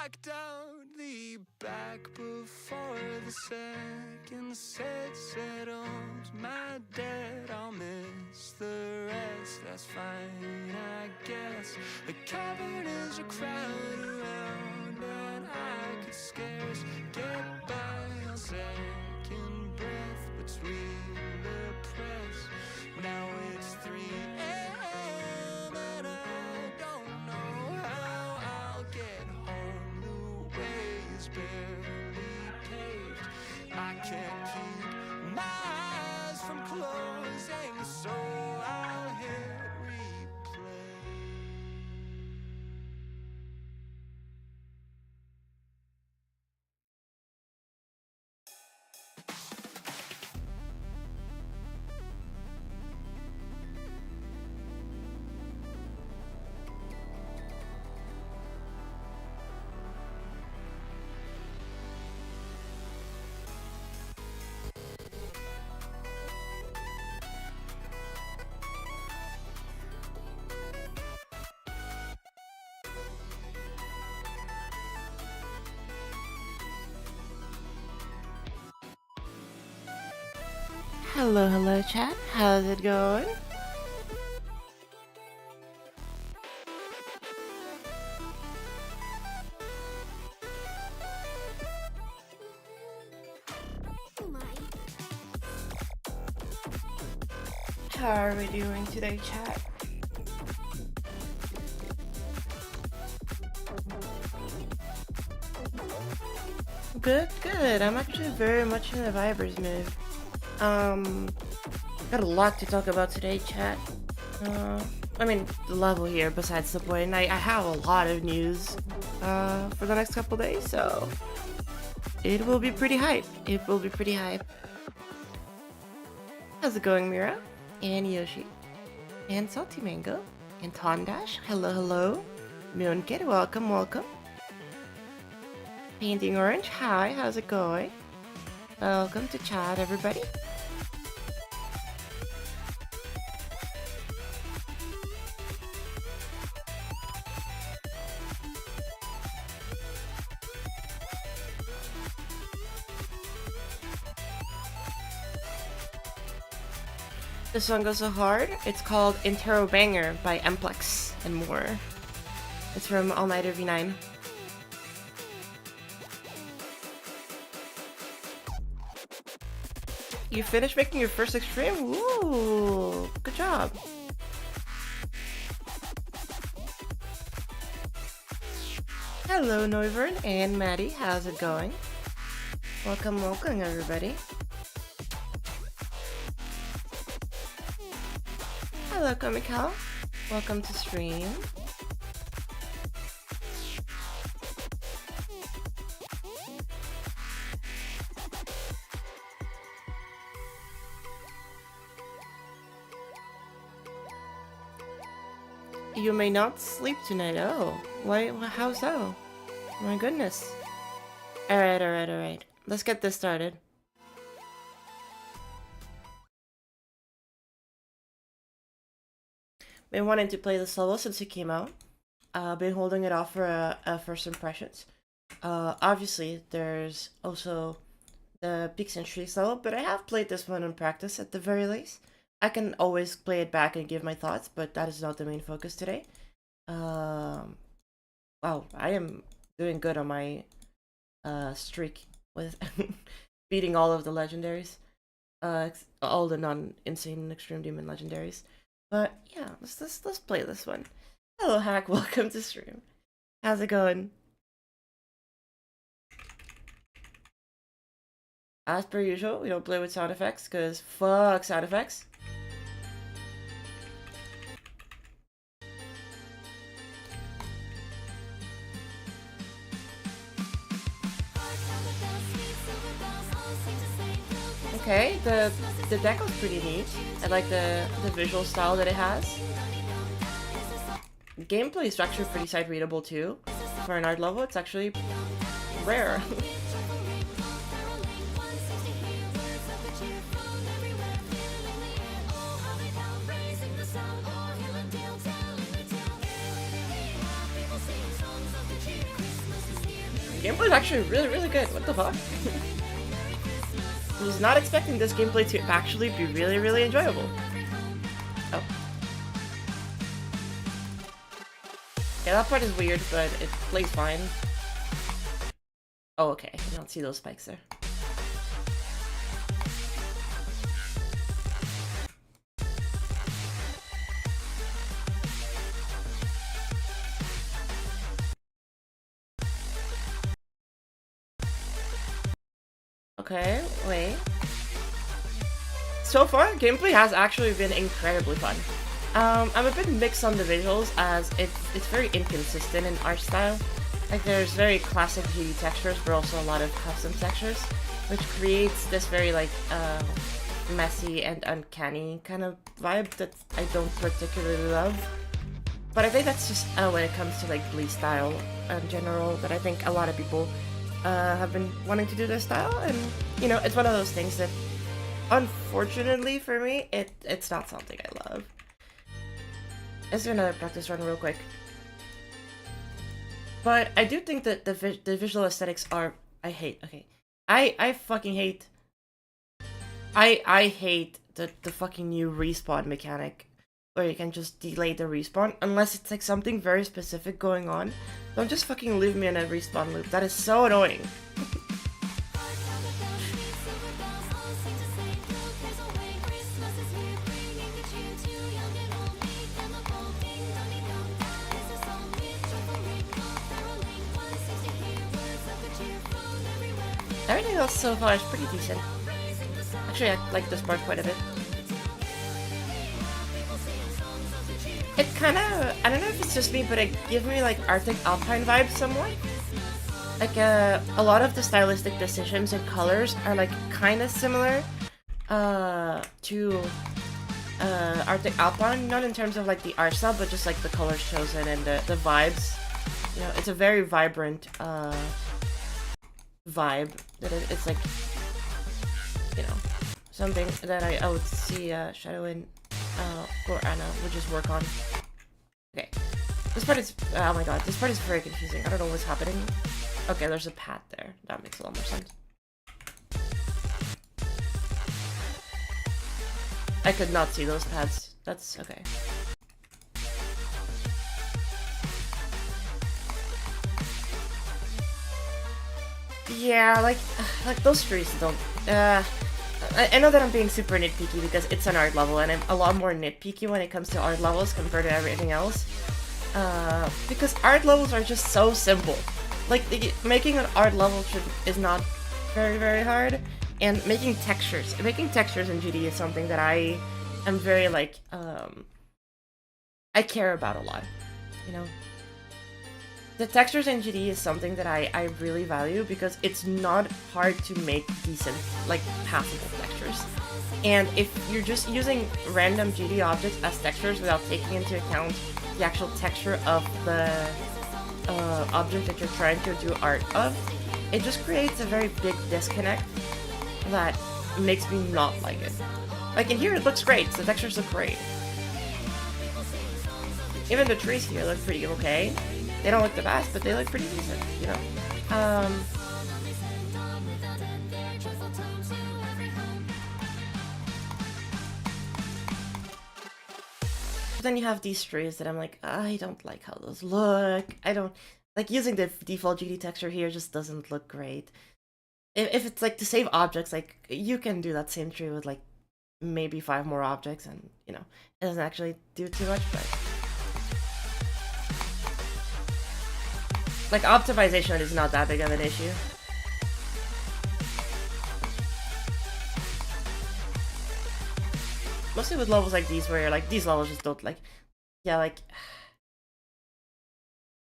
knocked out the back before the second set settled my debt. I'll miss the rest, that's fine, I guess. The cavern is a crowd around and I could scarce get by on second breath between the press. Now it's 3 a.m. and I don't know how I'll get home. The way is barely paved. I can't keep my eyes from closing, so I'll hit replay. Hello, chat. How's it going? How are we doing today, chat? Good. I'm actually very much in the Vibers mood. Got a lot to talk about today, chat. I mean, the level here, besides the point, I have a lot of news, for the next couple days, so it will be pretty hype. How's it going, Mira? And Yoshi? And Salty Mango? And Tondash? Hello. Moonkid, welcome. Painting Orange, hi, how's it going? Welcome to chat, everybody. This song goes so hard, it's called Intero Banger by Mplex and more. It's from All Nighter V9. You finished making your first extreme? Ooh, good job. Hello, Noivern and Maddie, how's it going? Welcome, everybody. Hello, Komikal. Welcome to stream. You may not sleep tonight. Oh, why? How so? My goodness. Alright. Let's get this started. Been wanting to play this level since it came out. Been holding it off for first impressions. Obviously, there's also the Peaks and Shrieks level, but I have played this one in practice at the very least. I can always play it back and give my thoughts, but that is not the main focus today. Wow, I am doing good on my streak with beating all of the legendaries. All the non-insane Extreme Demon legendaries. But yeah, let's play this one. Hello, Hack. Welcome to stream. How's it going? As per usual, we don't play with sound effects because fuck sound effects. Okay, the deck looks pretty neat. I like the visual style that it has. Gameplay is actually pretty sight readable too. For an art level, it's actually rare. gameplay is actually really good. What the fuck? I was not expecting this gameplay to actually be really enjoyable. Oh. Yeah, that part is weird, but it plays fine. Oh, okay. I don't see those spikes there. Okay, wait. So far, gameplay has actually been incredibly fun. I'm a bit mixed on the visuals as it's very inconsistent in art style. Like there's very classic 2D textures, but also a lot of custom textures, which creates this very like messy and uncanny kind of vibe that I don't particularly love. But I think that's just when it comes to like Glee style in general, that I think a lot of people have been wanting to do this style, and you know, it's one of those things that unfortunately for me, it's not something I love. Let's do another practice run real quick. But I do think that the visual aesthetics are... I fucking hate... I hate the fucking new respawn mechanic, where you can just delay the respawn, unless it's like something very specific going on. Don't just fucking leave me in a respawn loop. That is so annoying. Everything else so far is pretty decent. Actually, I like this part quite a bit. It kinda... I don't know if it's just me, but it gives me like Arctic Alpine vibes somewhat. Like a lot of the stylistic decisions and colors are like kinda similar to Arctic Alpine, not in terms of like the art style, but just like the colors chosen and the vibes. You know, it's a very vibrant vibe that it's like, you know, something that I would see Shadow in or Anna would just work on. Okay, this part is, oh my god, this part is very confusing. I don't know what's happening. Okay, there's a path there. That makes a lot more sense. I could not see those paths. That's okay. Yeah, like those trees don't... I know that I'm being super nitpicky because it's an art level, and I'm a lot more nitpicky when it comes to art levels compared to everything else. Because art levels are just so simple. Like, making an art level is not very hard, and making textures in GD is something that I am very, like, I care about a lot, you know? The textures in GD is something that I really value because it's not hard to make decent, like, passable textures. And if you're just using random GD objects as textures without taking into account the actual texture of the object that you're trying to do art of, it just creates a very big disconnect that makes me not like it. Like, in here it looks great, the textures look great. Even the trees here look pretty okay. They don't look the best, but they look pretty decent, you know. But then you have these trees that I'm like, I don't like how those look. I don't... Like, using the default GD texture here just doesn't look great. If it's, like, to save objects, like, you can do that same tree with, like, maybe 5 more objects, and, you know, it doesn't actually do too much, but... Like, optimization is not that big of an issue. Mostly with levels like these, where you're like, these levels just don't, like... Yeah, like...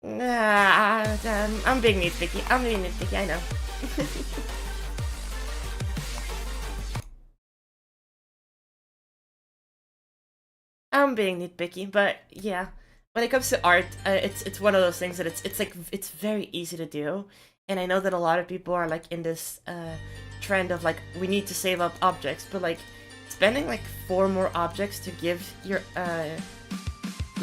I'm being nitpicky. I know. I'm being nitpicky, but yeah. When it comes to art, it's one of those things that it's very easy to do, and I know that a lot of people are like in this trend of like, we need to save up objects, but like spending like 4 more objects to give your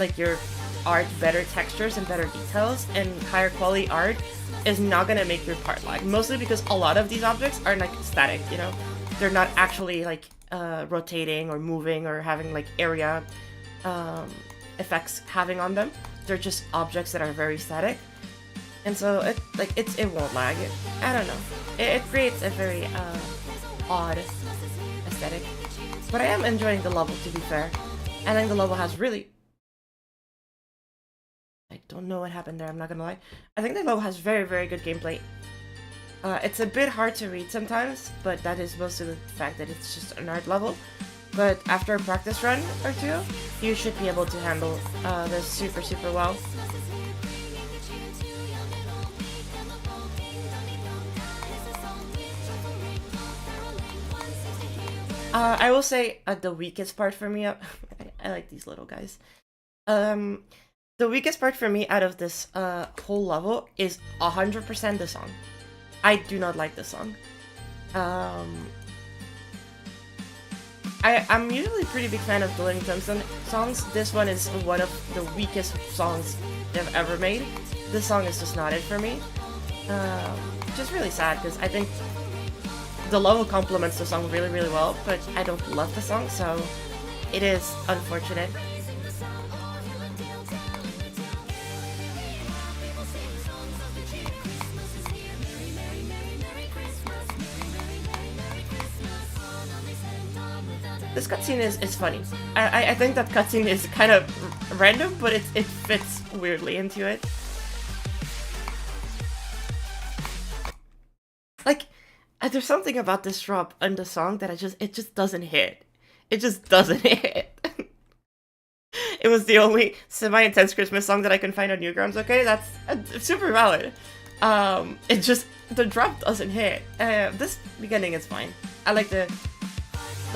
like your art better textures and better details and higher quality art is not gonna make your part lag. Mostly because a lot of these objects are like static, you know? They're not actually like rotating or moving or having like area effects having on them. They're just objects that are very static. And so it won't lag. I don't know. It creates a very odd aesthetic. But I am enjoying the level, to be fair. I think the level has really... I don't know what happened there, I'm not gonna lie. I think the level has very, very good gameplay. It's a bit hard to read sometimes, but that is mostly the fact that it's just an art level. But after a practice run or two, you should be able to handle this super, super well. I will say the weakest part for me, I like these little guys. The weakest part for me out of this whole level is 100% the song. I do not like the song. I'm usually a pretty big fan of the Lenny Thompson songs. This one is one of the weakest songs they've ever made. This song is just not it for me. Which is really sad because I think the level complements the song really, really well, but I don't love the song, so it is unfortunate. This cutscene is funny. I think that cutscene is kind of random, but it fits weirdly into it. Like, there's something about this drop and the song that it just doesn't hit. It just doesn't hit. It was the only semi-intense Christmas song that I can find on Newgrounds, okay? That's super valid. It just, the drop doesn't hit. This beginning is fine. I like the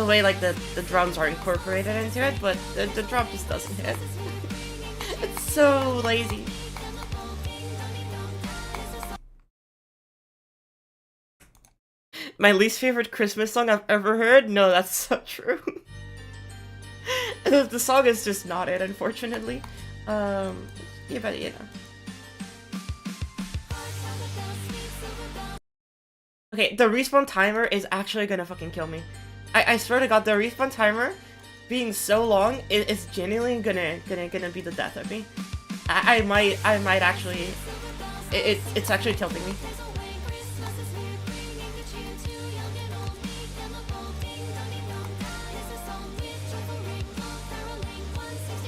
way like the drums are incorporated into it, but the drop just doesn't hit. It's so lazy. My least favorite Christmas song I've ever heard? No, that's so true. The song is just not it, unfortunately. Yeah, but you know. Okay, the respawn timer is actually gonna fucking kill me. I swear to God, the respawn timer being so long is genuinely gonna be the death of me. I might actually... It's actually tilting me.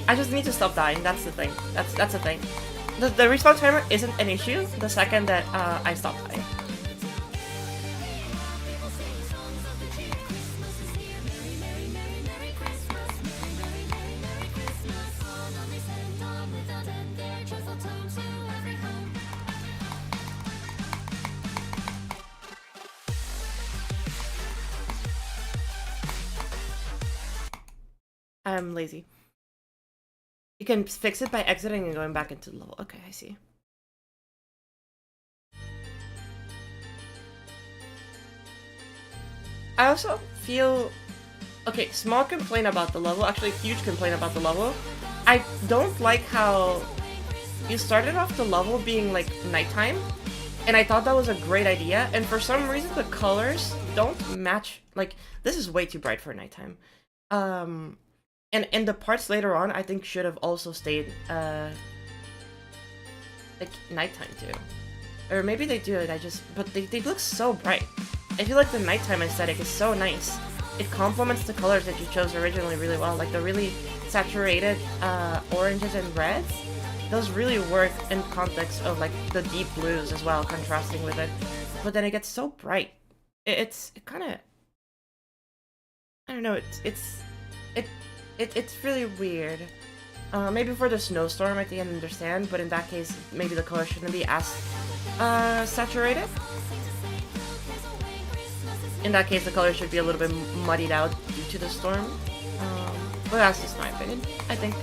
I just need to stop dying, that's the thing. That's the thing. The respawn timer isn't an issue the second that I stop dying. I'm lazy. You can fix it by exiting and going back into the level. Okay, I see. I also feel... Okay, small complaint about the level. Actually, huge complaint about the level. I don't like how you started off the level being like nighttime. And I thought that was a great idea. And for some reason, the colors don't match. Like, this is way too bright for nighttime. And the parts later on, I think, should have also stayed, like, nighttime, too. Or maybe they do it, but they look so bright. I feel like the nighttime aesthetic is so nice. It complements the colors that you chose originally really well, like the really saturated, oranges and reds. Those really work in context of, like, the deep blues as well, contrasting with it. But then it gets so bright. It kind of... I don't know, it's really weird. Maybe for the snowstorm I can understand, but in that case, maybe the color shouldn't be as saturated. In that case, the color should be a little bit muddied out due to the storm. But that's just my opinion, I think.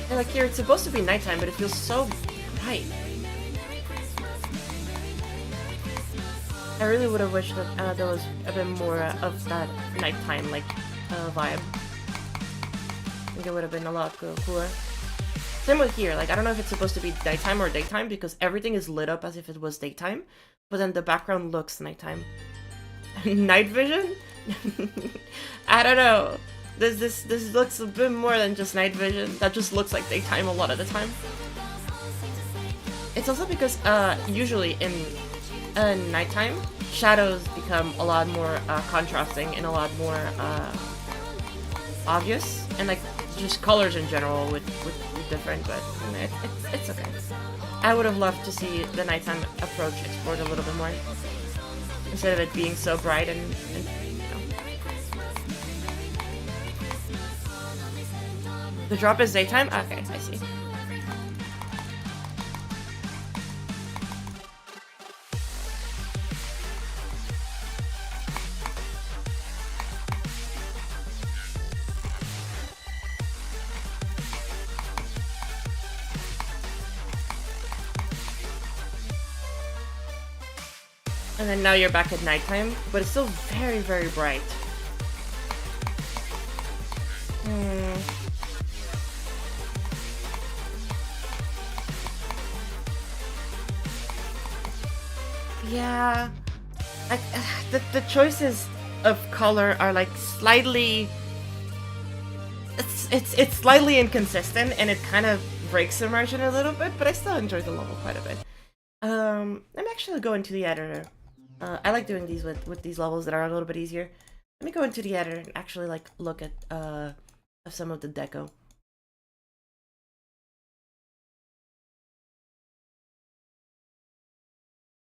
And like here, it's supposed to be nighttime, but it feels so bright. I really would have wished that there was a bit more of that nighttime like vibe. I think it would have been a lot cooler. Same with here, like I don't know if it's supposed to be nighttime or daytime because everything is lit up as if it was daytime, but then the background looks nighttime. Night vision? I don't know. This looks a bit more than just night vision. That just looks like daytime a lot of the time. It's also because usually in nighttime, shadows become a lot more contrasting and a lot more obvious, and like just colors in general would be different, but it's okay. I would have loved to see the nighttime approach explored a little bit more instead of it being so bright and you know. The drop is daytime? Okay, I see. And then now you're back at nighttime, but it's still very, very bright. Yeah, like the choices of color are like slightly. It's slightly inconsistent, and it kind of breaks immersion a little bit. But I still enjoy the level quite a bit. Let me actually go into the editor. I like doing these with these levels that are a little bit easier. Let me go into the editor and actually like look at some of the deco.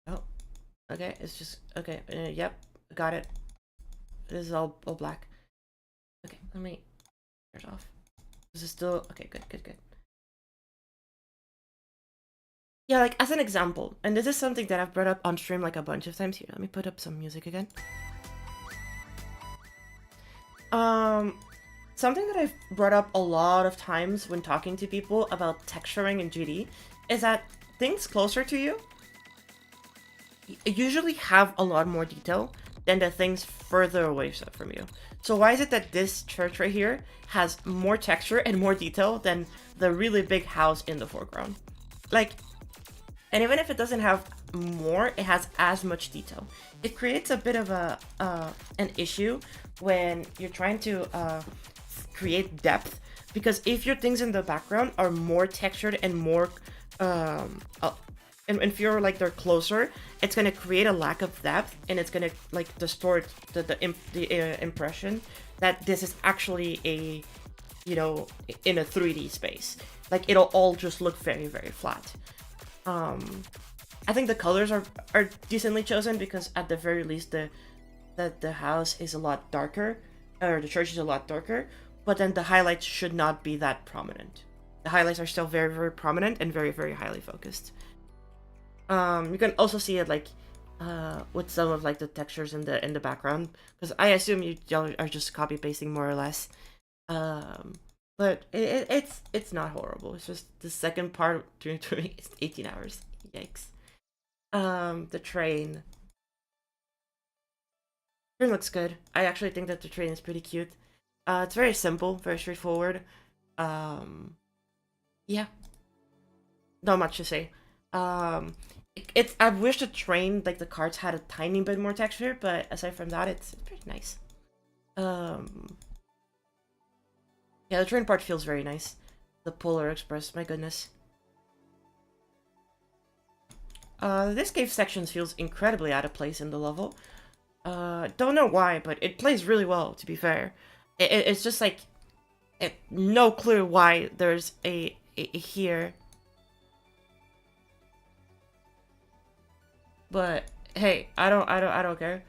Oh, okay, it's just okay. Yep, got it. This is all black. Okay, let me turn it off. This is still okay. Good. Yeah, like as an example, and this is something that I've brought up on stream like a bunch of times. Here, let me put up some music again. Something that I've brought up a lot of times when talking to people about texturing in GD is that things closer to you usually have a lot more detail than the things further away from you. So why is it that this church right here has more texture and more detail than the really big house in the foreground? Like, and even if it doesn't have more, it has as much detail. It creates a bit of an issue when you're trying to create depth, because if your things in the background are more textured and more and if you're like they're closer, it's gonna create a lack of depth, and it's gonna like distort the impression that this is actually a, you know, in a 3D space. Like it'll all just look very, very flat. I think the colors are decently chosen because at the very least the house is a lot darker, or the church is a lot darker, but then the highlights should not be that prominent. The highlights are still very, very prominent and very, very highly focused. You can also see it like with some of like the textures in the background, because I assume you are just copy pasting more or less. But it's not horrible. It's just the second part during 18 hours. Yikes. The train. Train looks good. I actually think that the train is pretty cute. It's very simple, very straightforward. Yeah. Not much to say. I wish the train, like the carts, had a tiny bit more texture, but aside from that, it's pretty nice. Yeah, the train part feels very nice. The Polar Express, my goodness. This cave section feels incredibly out of place in the level. Don't know why, but it plays really well, to be fair. It's just like, no clue why there's a here. But hey, I don't care.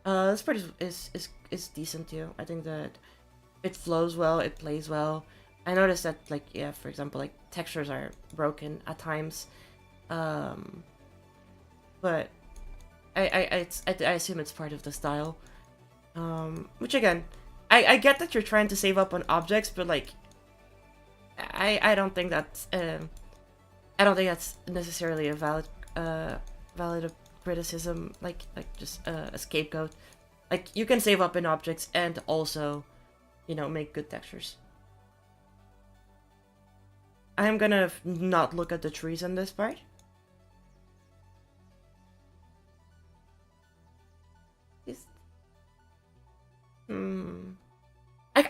This part is decent too. I think that it flows well, it plays well. I noticed that, like, yeah, for example, like textures are broken at times, but I assume it's part of the style. Which again, I get that you're trying to save up on objects, but like, I don't think that's necessarily a valid criticism, like just a scapegoat. Like, you can save up in objects and also, you know, make good textures. I'm gonna not look at the trees on this part.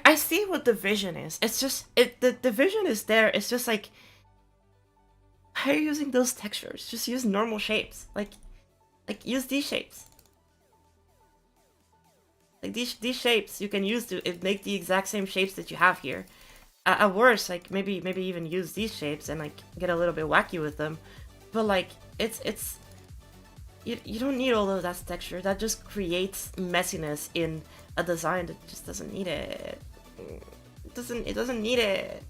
I see what the vision is. It's just the vision is there. It's just like, how are you using those textures? Just use normal shapes. Like use these shapes. Like these shapes you can use to make the exact same shapes that you have here. At worst, like maybe even use these shapes and like get a little bit wacky with them. But like it's you don't need all of that texture. That just creates messiness in a design that just doesn't need it. It doesn't need it.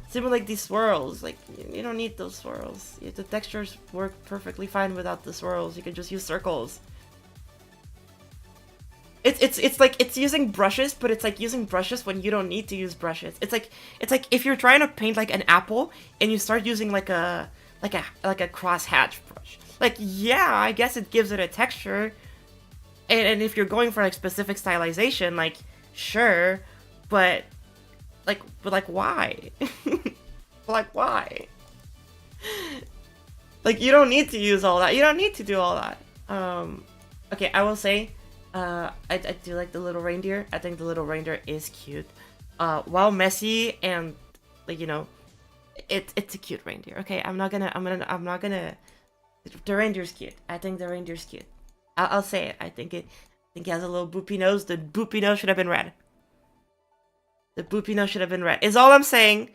Same with like these swirls. Like, you don't need those swirls. The textures work perfectly fine without the swirls. You can just use circles. It's like it's using brushes, but it's like using brushes when you don't need to use brushes. It's like if you're trying to paint like an apple and you start using like a crosshatch brush. Like, yeah, I guess it gives it a texture. And if you're going for like specific stylization, like, sure, but why? Like, why? Like, you don't need to use all that. You don't need to do all that. Okay, I will say, I do like the little reindeer. I think the little reindeer is cute. While messy and, like, you know, it's a cute reindeer. Okay, I'm not gonna. The reindeer's cute. I think the reindeer's cute. I'll say it. I think it has a little boopy nose. The boopy nose should have been red. The boopy nose should have been red. Is all I'm saying.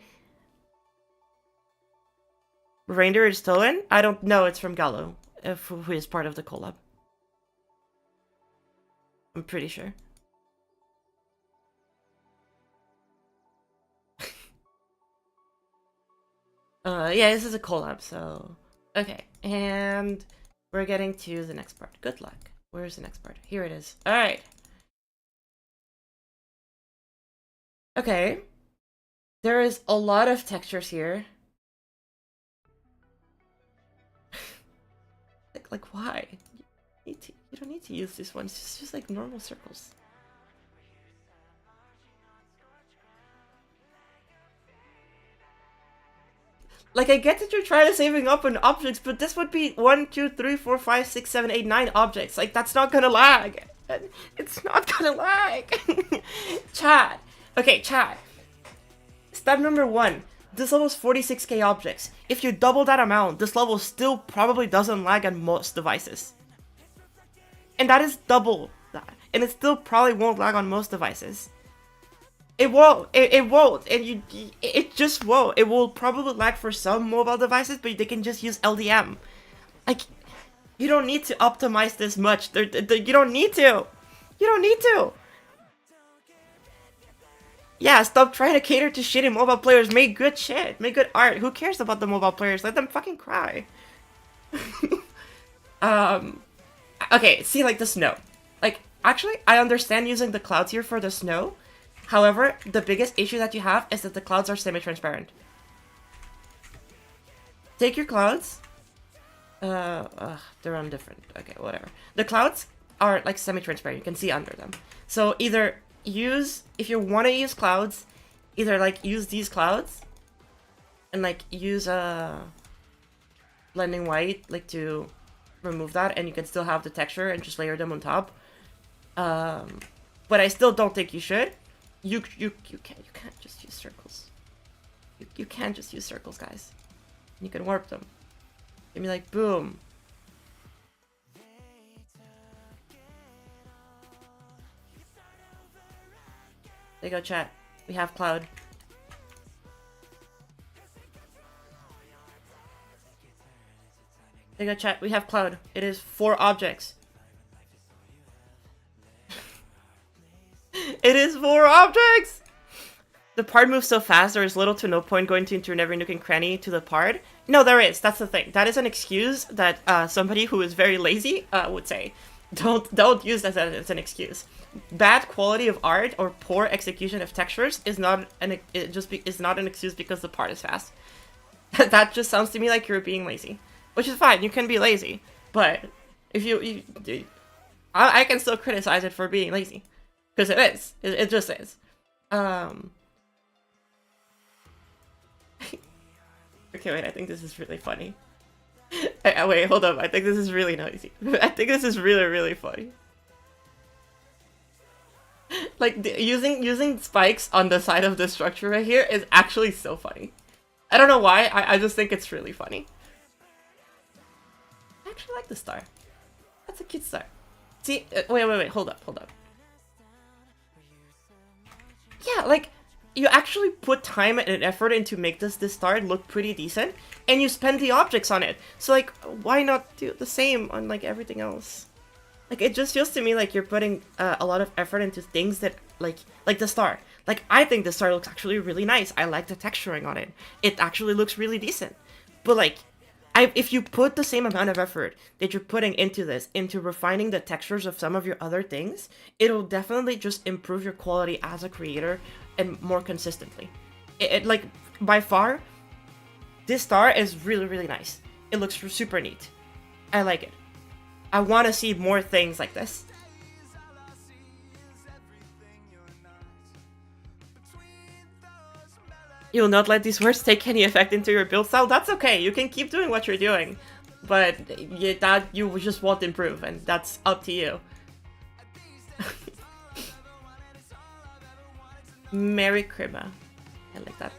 Reindeer is stolen? I don't know. It's from Gallo, who is part of the collab. I'm pretty sure. Yeah, this is a collab, so... Okay, and we're getting to the next part. Good luck. Where's the next part? Here it is. Alright. Okay. There is a lot of textures here. like why? You don't need to use these ones. It's just like normal circles. Like, I get that you're trying to saving up on objects, but this would be 1, 2, 3, 4, 5, 6, 7, 8, 9 objects. Like, that's not gonna lag. It's not gonna lag. Chat. Okay, chat. Step number 1. This level is 46k objects. If you double that amount, this level still probably doesn't lag on most devices. And that is double that. And it still probably won't lag on most devices. It won't. It won't. And it just won't. It will probably lag for some mobile devices, but they can just use LDM. Like, you don't need to optimize this much. You don't need to. You don't need to. Yeah, stop trying to cater to shitty mobile players. Make good shit. Make good art. Who cares about the mobile players? Let them fucking cry. Okay, see, like, the snow. Like, actually, I understand using the clouds here for the snow. However, the biggest issue that you have is that the clouds are semi-transparent. Take your clouds. They're on different. Okay, whatever. The clouds are like semi-transparent. You can see under them. So either use, if you want to use clouds, either like use these clouds and like use blending white like to remove that, and you can still have the texture and just layer them on top. But I still don't think you should. You can't just use circles. You can't just use circles, guys. You can warp them. Give me like boom. There you go, chat. We have cloud. There you go, chat. We have cloud. It is 4 objects. It is 4 objects! The part moves so fast, there is little to no point going into every nook and cranny to the part. No, there is. That's the thing. That is an excuse that somebody who is very lazy would say. Don't use that as an excuse. Bad quality of art or poor execution of textures is not an excuse because the part is fast. That just sounds to me like you're being lazy, which is fine. You can be lazy, but If I can still criticize it for being lazy, because it is. It just is. Okay, wait. I think this is really funny. Wait, hold up. I think this is really noisy. I think this is really, really funny. Like, using spikes on the side of the structure right here is actually so funny. I don't know why, I just think it's really funny. I actually like the star. That's a cute star. See, wait, hold up. Yeah, like, you actually put time and effort into make this star look pretty decent, and you spend the objects on it. So, like, why not do the same on, like, everything else? Like, it just feels to me like you're putting a lot of effort into things that, like the star. Like, I think the star looks actually really nice. I like the texturing on it. It actually looks really decent. But, like, if you put the same amount of effort that you're putting into this, into refining the textures of some of your other things, it'll definitely just improve your quality as a creator and more consistently. It like, by far, this star is really, really nice. It looks super neat. I like it. I want to see more things like this. You'll not let these words take any effect into your build style? That's okay, you can keep doing what you're doing. But you just won't improve, and that's up to you. Merry Cribba. I like that.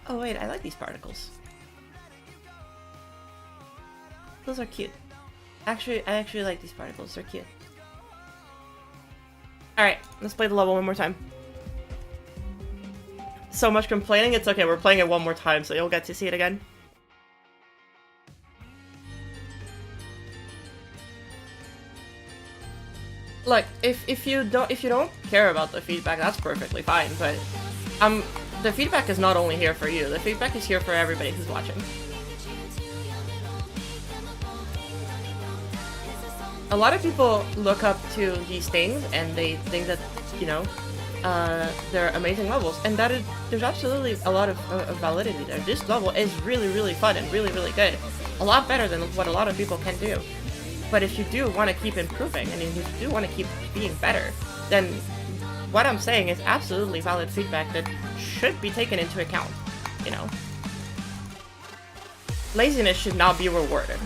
Oh wait, I like these particles. Those are cute. Actually, I actually like these particles. They're cute. Alright, let's play the level one more time. So much complaining, it's okay, we're playing it one more time, so you'll get to see it again. Look, if you don't care about the feedback, that's perfectly fine, but the feedback is not only here for you, the feedback is here for everybody who's watching. A lot of people look up to these things and they think that, you know, they're amazing levels, and there's absolutely a lot of validity there. This level is really, really fun and really, really good. A lot better than what a lot of people can do. But if you do want to keep improving, and if you do want to keep being better, then what I'm saying is absolutely valid feedback that should be taken into account, you know. Laziness should not be rewarded.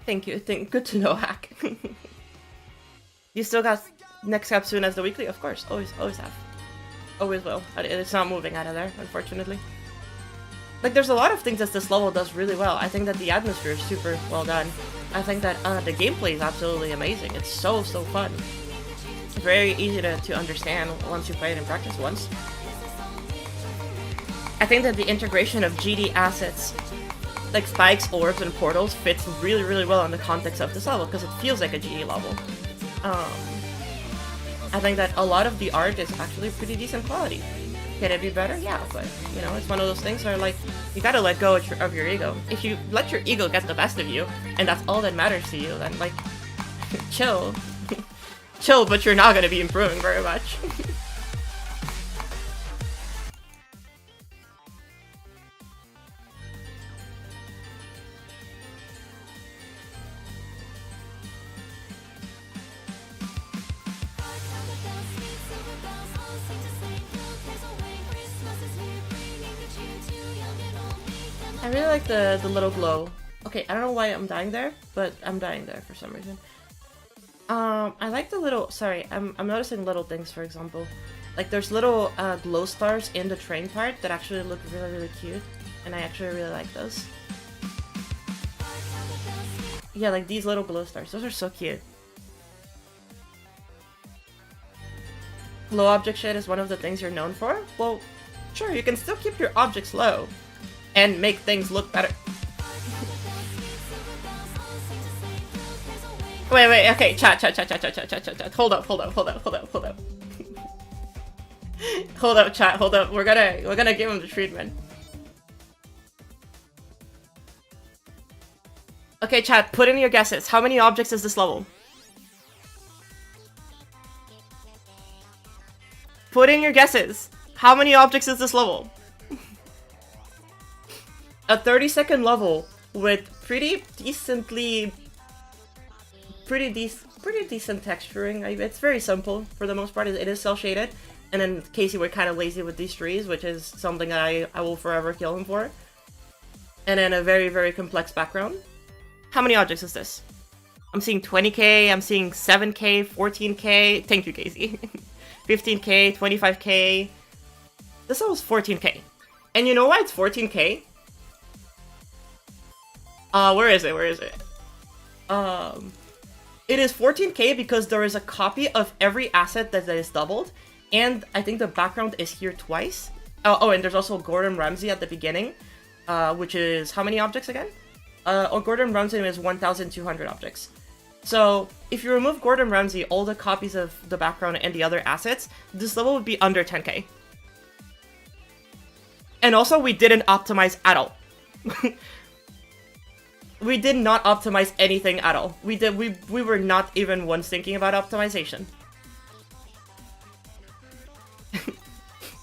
Thank you. Good to know, Hack. You still got next cap soon as the weekly? Of course. Always have. Always will. It's not moving out of there, unfortunately. Like, there's a lot of things that this level does really well. I think that the atmosphere is super well done. I think that the gameplay is absolutely amazing. It's so fun. Very easy to understand once you play it in practice once. I think that the integration of GD assets, like spikes, orbs, and portals, fits really, really well in the context of this level, because it feels like a GD level. I think that a lot of the art is actually pretty decent quality. Can it be better? Yeah, but, you know, it's one of those things where, like, you gotta let go of your ego. If you let your ego get the best of you, and that's all that matters to you, then, like, chill. Chill, but you're not gonna be improving very much. I really like the little glow. Okay, I don't know why I'm dying there, but I'm dying there for some reason. I like the little, sorry, I'm noticing little things, for example. Like, there's little glow stars in the train part that actually look really, really cute. And I actually really like those. Yeah, like these little glow stars. Those are so cute. Low object shade is one of the things you're known for? Well, sure, you can still keep your objects low and make things look better. Wait, okay, chat. Hold up. Hold up, chat, hold up. We're gonna give him the treatment. Okay, chat, put in your guesses. How many objects is this level? Put in your guesses. How many objects is this level? A 30-second level with pretty decent texturing. It's very simple for the most part. It is cel-shaded. And then Casey were kind of lazy with these trees, which is something I will forever kill him for. And then a very, very complex background. How many objects is this? I'm seeing 20k, I'm seeing 7k, 14k. Thank you, Casey. 15k, 25k. This one was 14k. And you know why it's 14k? Where is it? It is 14k because there is a copy of every asset that is doubled. And I think the background is here twice. Oh, and there's also Gordon Ramsay at the beginning. Which is how many objects again? Gordon Ramsay is 1,200 objects. So if you remove Gordon Ramsay, all the copies of the background and the other assets, this level would be under 10k. And also, we didn't optimize at all. We did not optimize anything at all. We were not even once thinking about optimization.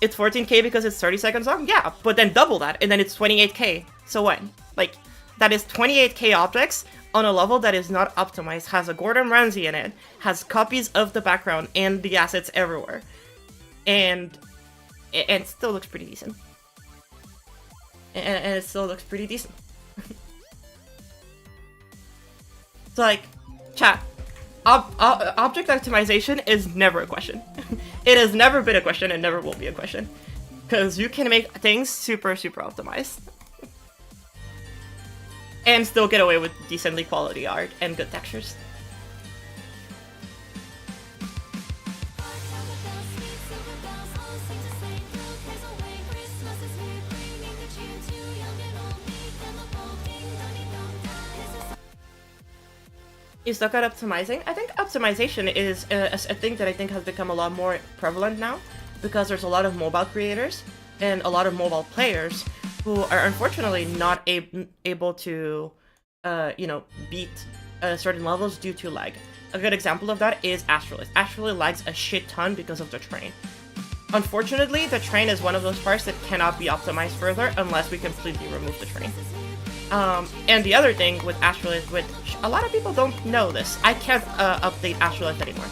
It's 14k because it's 30 seconds long? Yeah, but then double that, and then it's 28k. So what? Like, that is 28k objects on a level that is not optimized, has a Gordon Ramsay in it, has copies of the background and the assets everywhere. And it still looks pretty decent. And it still looks pretty decent. It's like, chat, object optimization is never a question. It has never been a question and never will be a question. Because you can make things super, super optimized. And still get away with decently quality art and good textures. You stuck at optimizing? I think optimization is a thing that I think has become a lot more prevalent now, because there's a lot of mobile creators and a lot of mobile players who are unfortunately not able to, beat certain levels due to lag. A good example of that is Astrolith. Astrolith lags a shit ton because of the train. Unfortunately, the train is one of those parts that cannot be optimized further unless we completely remove the train. And the other thing with Astrolith, which a lot of people don't know this, I can't update Astrolith anymore.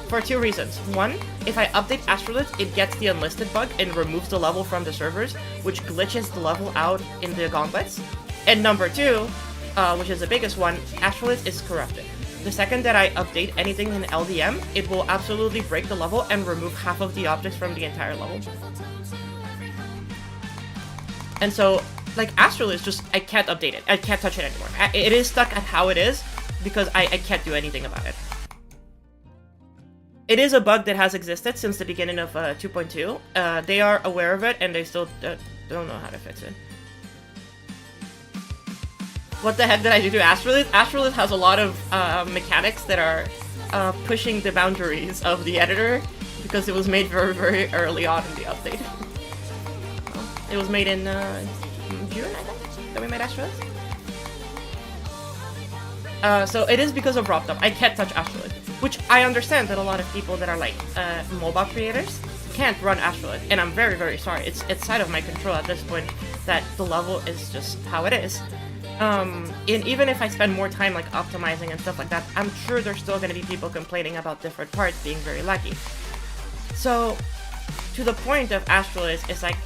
For two reasons. One, if I update Astrolith, it gets the unlisted bug and removes the level from the servers, which glitches the level out in the gauntlets. And number two, which is the biggest one, Astrolith is corrupted. The second that I update anything in LDM, it will absolutely break the level and remove half of the objects from the entire level. And so, like, Astrolith just, I can't update it. I can't touch it anymore. It is stuck at how it is because I can't do anything about it. It is a bug that has existed since the beginning of 2.2. They are aware of it and they still don't know how to fix it. What the heck did I do to Astrolith? Astrolith has a lot of mechanics that are pushing the boundaries of the editor because it was made very, very early on in the update. It was made in June, I think, that we made Astrolith. So it is because of RobTop. I can't touch Astrolith, which I understand that a lot of people that are like mobile creators can't run Astrolith, and I'm very, very sorry. It's out of my control at this point that the level is just how it is. And even if I spend more time like optimizing and stuff like that, I'm sure there's still going to be people complaining about different parts being very laggy. So to the point of Astrolith is like,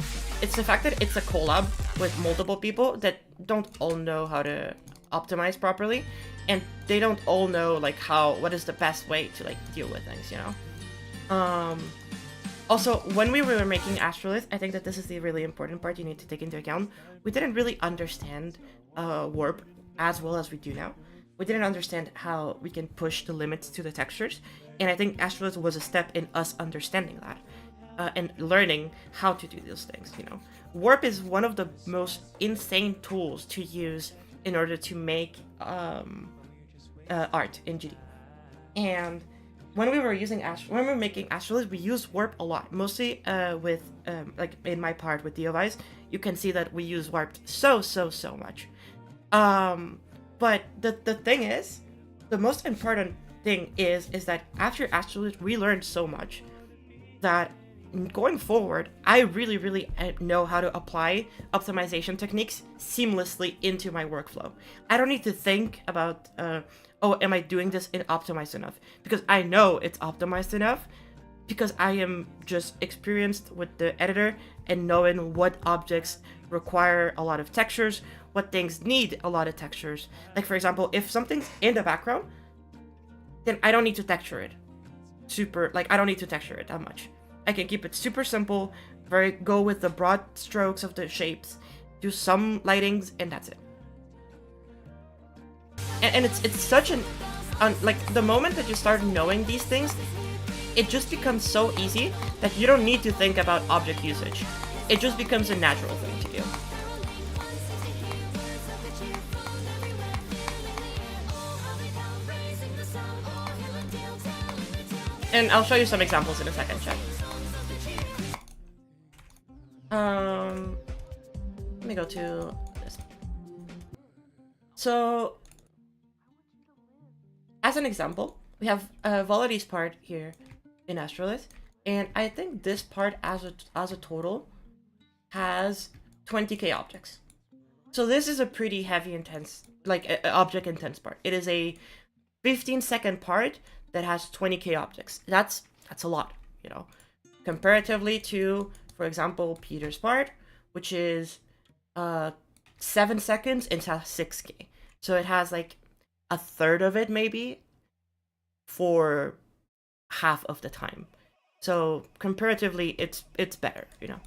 it's the fact that it's a collab with multiple people that don't all know how to optimize properly, and they don't all know like what is the best way to like deal with things, you know. Also, when we were making Astrolith, I think that this is the really important part you need to take into account. We didn't really understand warp as well as we do now. We didn't understand how we can push the limits to the textures, and I think Astrolith was a step in us understanding that. And learning how to do those things, you know. Warp is one of the most insane tools to use in order to make art in GD. And when we were making Astrolith, we used Warp a lot, mostly with like in my part with DOIs. You can see that we use Warp so much. But the thing is, the most important thing is that after Astrolith, we learned so much that going forward, I really know how to apply optimization techniques seamlessly into my workflow. I don't need to think about, oh, am I doing this in optimized enough? Because I know it's optimized enough because I am just experienced with the editor and knowing what objects require a lot of textures, what things need a lot of textures. Like, for example, if something's in the background, then I don't need to texture it. I don't need to texture it that much. I can keep it super simple, go with the broad strokes of the shapes, do some lightings, and that's it. And it's such like, the moment that you start knowing these things, it just becomes so easy that you don't need to think about object usage. It just becomes a natural thing to do. And I'll show you some examples in a second, chat. Let me go to this. So, as an example, we have Volady's part here in Astrolith, and I think this part as a total has 20k objects. So this is a pretty heavy intense, like object intense part. It is a 15-second part that has 20k objects. That's a lot, you know, comparatively to, for example, Peter's part, which is 7 seconds and has 6k. So it has like a third of it maybe for half of the time. So comparatively, it's better, you know.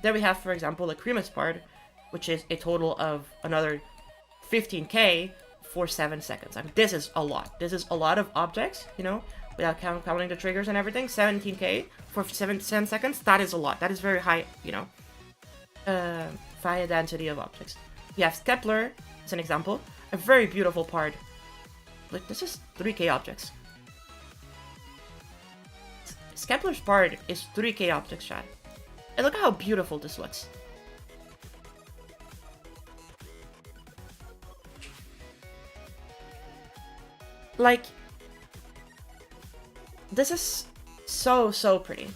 Then we have, for example, the Chrimbald part, which is a total of another 15k for 7 seconds. I mean, this is a lot. This is a lot of objects, you know, without counting the triggers and everything. 17k for 7 seconds. That is a lot. That is very high, you know, high density of objects. We have Kepler as an example. A very beautiful part. Like, this is 3k objects. Kepler's part is 3k objects, chat. And look how beautiful this looks. Like, this is so pretty.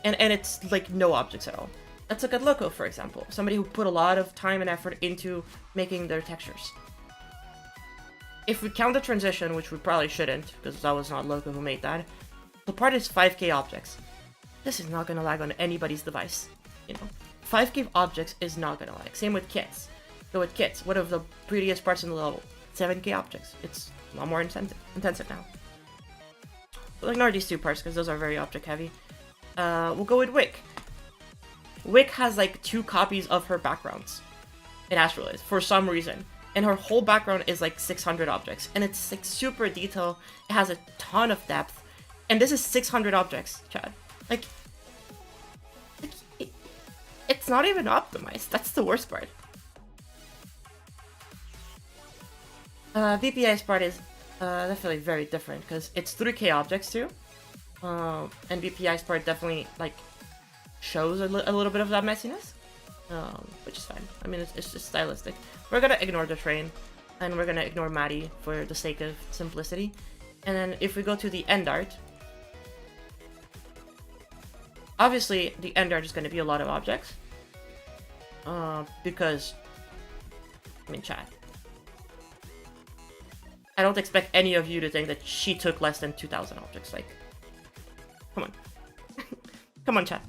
And it's like no objects at all. Let's look at Loco, for example. Somebody who put a lot of time and effort into making their textures. If we count the transition, which we probably shouldn't, because that was not Loco who made that, the part is 5k objects. This is not gonna lag on anybody's device, you know. 5k objects is not gonna lag. Same with kits. So with kits, one of the prettiest parts in the level, 7k objects. It's a lot more intensive now. We'll ignore these two parts because those are very object heavy. We'll go with Wick. Wick has like 2 copies of her backgrounds in Astrolith for some reason. And her whole background is like 600 objects. And it's like super detailed. It has a ton of depth. And this is 600 objects, Chad. Like it's not even optimized. That's the worst part. VPI's part is definitely very different because it's 3k objects too. And VPI's part definitely like shows a little bit of that messiness, which is fine. I mean, it's just stylistic. We're gonna ignore the train, and we're gonna ignore Maddie for the sake of simplicity. And then if we go to the end art, obviously the end art is gonna be a lot of objects, because, I mean, chat. I don't expect any of you to think that she took less than 2,000 objects. Like, come on. Come on, chat.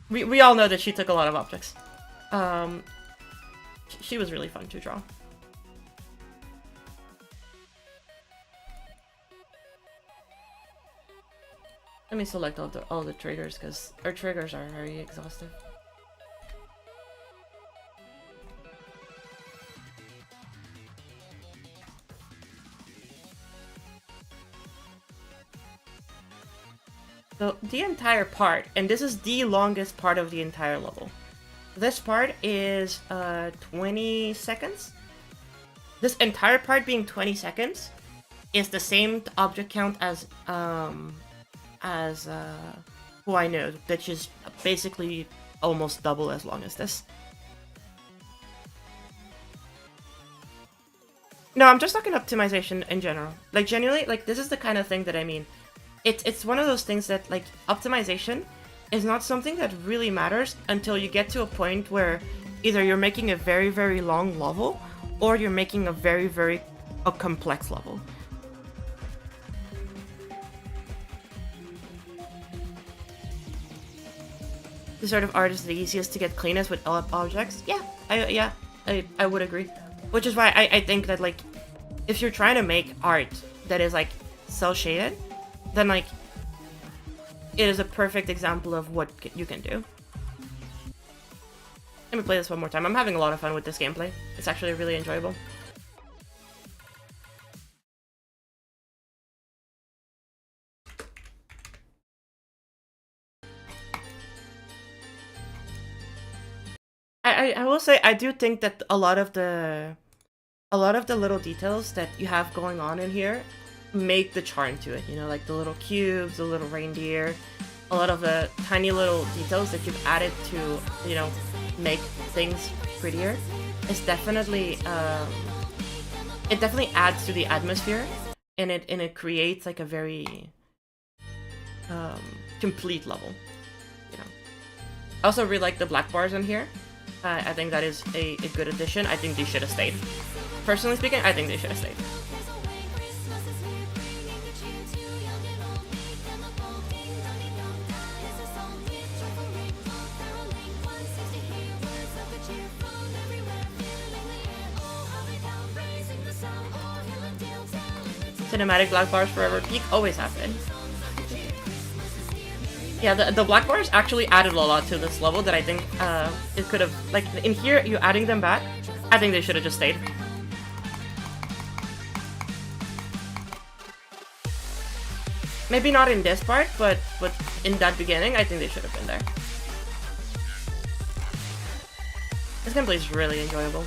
We all know that she took a lot of objects. She was really fun to draw. Let me select all the triggers because our triggers are very exhaustive. So the entire part, and this is the longest part of the entire level. This part is 20 seconds. This entire part being 20 seconds is the same object count as who I know, which is basically almost double as long as this. No, I'm just talking optimization in general. Like, genuinely, like, this is the kind of thing that I mean. It's one of those things that, like, optimization is not something that really matters until you get to a point where either you're making a very, very long level or you're making a very, very complex level. The sort of art is the easiest to get cleanest with objects. Yeah, I would agree. Which is why I think that, like, if you're trying to make art that is, like, cel-shaded, then, like, it is a perfect example of what you can do. Let me play this one more time. I'm having a lot of fun with this gameplay. It's actually really enjoyable. I will say I do think that a lot of the little details that you have going on in here make the charm to it, you know, like the little cubes, the little reindeer, a lot of the tiny little details that you've added to, you know, make things prettier. It's definitely it definitely adds to the atmosphere, and it creates like a very complete level, you know. I also really like the black bars in here. I think that is a good addition. I think they should have stayed. Personally speaking, I think they should have stayed. Cinematic black bars forever peak always happen. Yeah, the black bars actually added a lot to this level that I think it could have, like, in here, you adding them back, I think they should have just stayed. Maybe not in this part, but in that beginning, I think they should have been there. This gameplay is really enjoyable.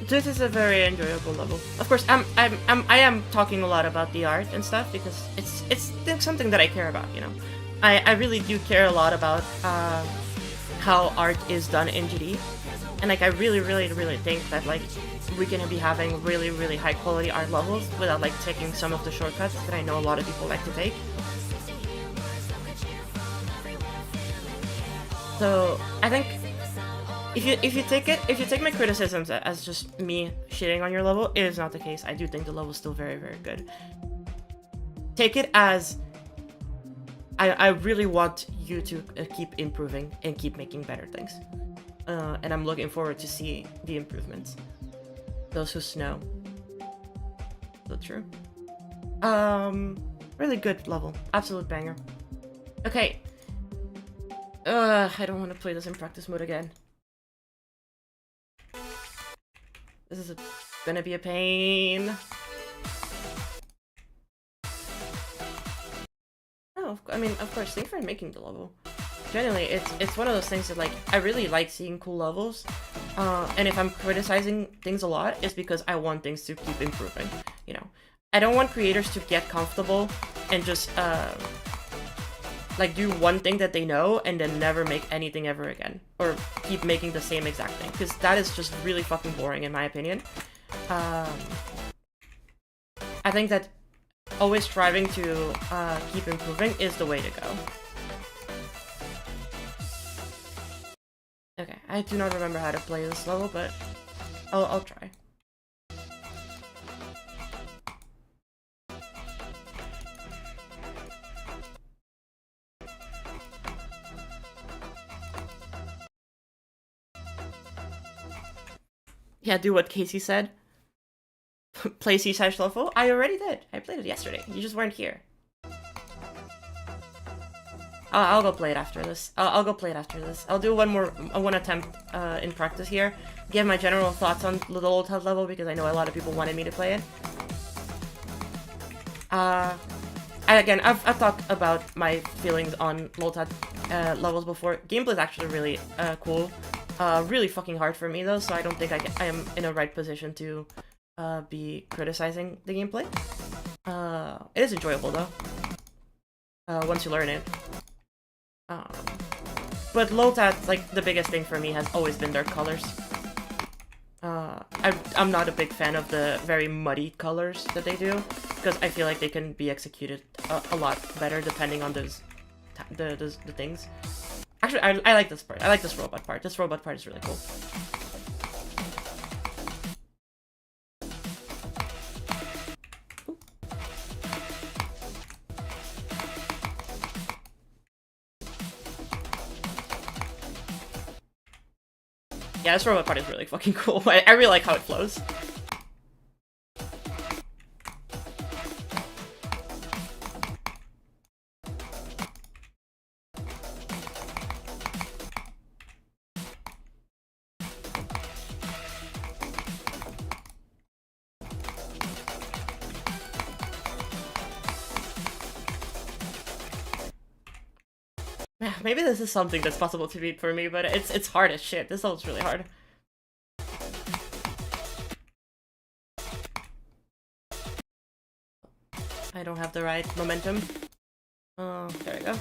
This is a very enjoyable level. Of course, I am talking a lot about the art and stuff because it's something that I care about. You know, I really do care a lot about how art is done in GD, and like I really think that like we can be having really high quality art levels without like taking some of the shortcuts that I know a lot of people like to take. So I think if you take my criticisms as just me shitting on your level, it is not the case. I do think the level is still very good. Take it as I really want you to keep improving and keep making better things, and I'm looking forward to see the improvements. Those who know. So true. Really good level, absolute banger. Okay. I don't want to play this in practice mode again. This is gonna be a pain. Oh, I mean, of course, thanks for making the level. Generally, it's one of those things that, like, I really like seeing cool levels. And if I'm criticizing things a lot, it's because I want things to keep improving, you know? I don't want creators to get comfortable and just, like, do one thing that they know and then never make anything ever again. Or keep making the same exact thing. Because that is just really fucking boring in my opinion. I think that always striving to keep improving is the way to go. Okay, I do not remember how to play this level, but I'll try. Yeah, do what Casey said. Play Seaside Shuffle? I already did. I played it yesterday. You just weren't here. I'll go play it after this. I'll go play it after this. I'll do one attempt in practice here. Give my general thoughts on the old HUD level because I know a lot of people wanted me to play it. I've talked about my feelings on low-tat levels before. Gameplay is actually really cool. Really fucking hard for me though, so I don't think I am in a right position to be criticizing the gameplay. It is enjoyable though, once you learn it. But low-tat, like, the biggest thing for me has always been their colors. I'm not a big fan of the very muddy colors that they do, because I feel like they can be executed a lot better depending on the things. Actually, I like this part. I like this robot part. This robot part is really cool. Yeah, this robot part is really fucking cool. I really like how it flows. Maybe this is something that's possible to beat for me, but it's hard as shit. This level's really hard. I don't have the right momentum. Oh, there we go.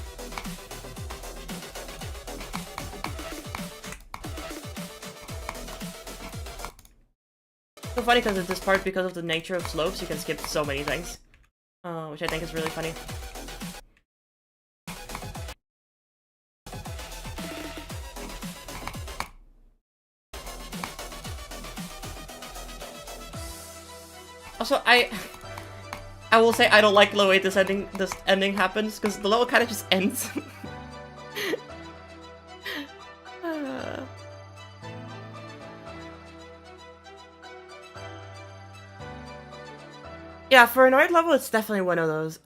So funny because at this part, because of the nature of slopes, you can skip so many things. Which I think is really funny. Also, I will say I don't like the way this ending happens, because the level kind of just ends. Yeah, for an art level, it's definitely one of those.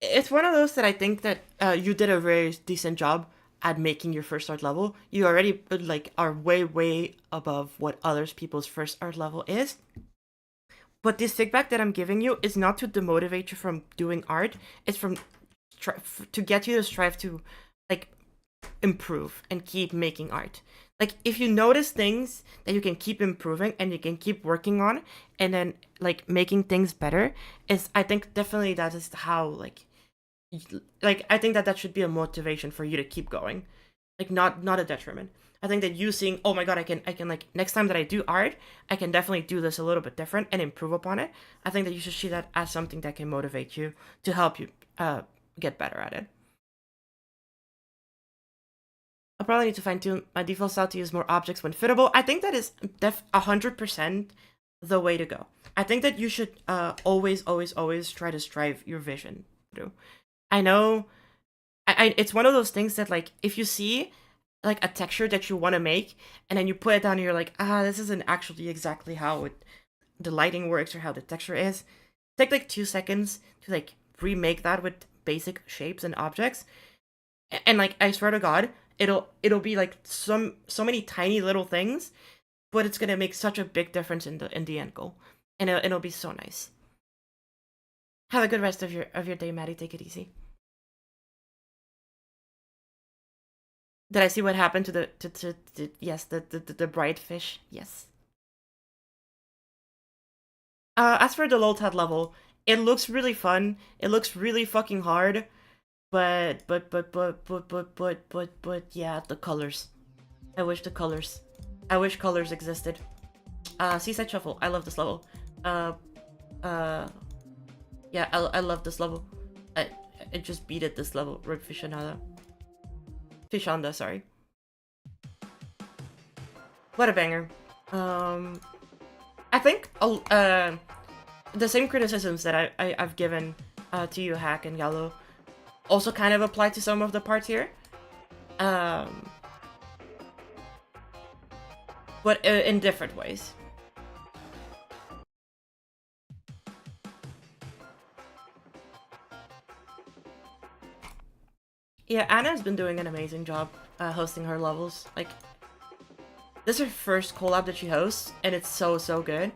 It's one of those that I think that you did a very decent job at making your first art level. You already like are way above what others people's first art level is. But this feedback that I'm giving you is not to demotivate you from doing art. It's to get you to strive to like improve and keep making art. Like, if you notice things that you can keep improving and you can keep working on, and then like making things better, is, I think, definitely that is how like I think that should be a motivation for you to keep going, like not a detriment. I think that you seeing, oh my god, I can like, next time that I do art, I can definitely do this a little bit different and improve upon it. I think that you should see that as something that can motivate you to help you get better at it. I'll probably need to fine-tune my default style to use more objects when fittable. I think that is 100% the way to go. I think that you should always try to strive your vision through. I know it's one of those things that, like, if you see like a texture that you want to make and then you put it down and you're like, this isn't actually exactly how the lighting works or how the texture is, take like 2 seconds to like remake that with basic shapes and objects, and like, I swear to god, it'll be like so many tiny little things, but it's gonna make such a big difference in the end goal, and it'll be so nice. Have a good rest of your day, Maddie. Take it easy. Did I see what happened to the yes, the bright fish? Yes. As for the low-tat level, it looks really fun. It looks really fucking hard. But yeah, the colors. I wish colors existed. Seaside Shuffle. I love this level. Yeah, I love this level. I just beat it this level. Rip Fishanda, sorry. What a banger. I think the same criticisms that I've given to you, Hack and Gallo, also kind of apply to some of the parts here. But in different ways. Yeah, Anna's been doing an amazing job hosting her levels. Like, this is her first collab that she hosts, and it's so good.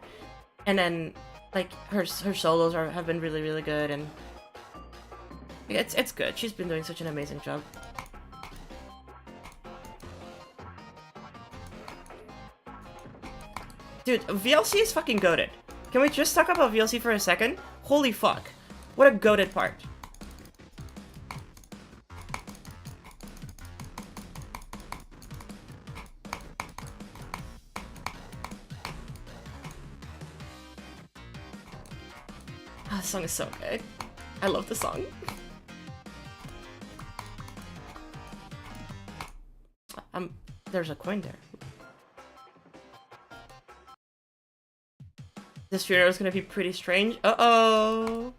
And then Like her solos have been really good, and it's good. She's been doing such an amazing job. Dude, VLC is fucking goated. Can we just talk about VLC for a second? Holy fuck. What a goated part. Ah, this song is so good. I love the song. There's a coin there. This funeral is gonna be pretty strange. Uh-oh.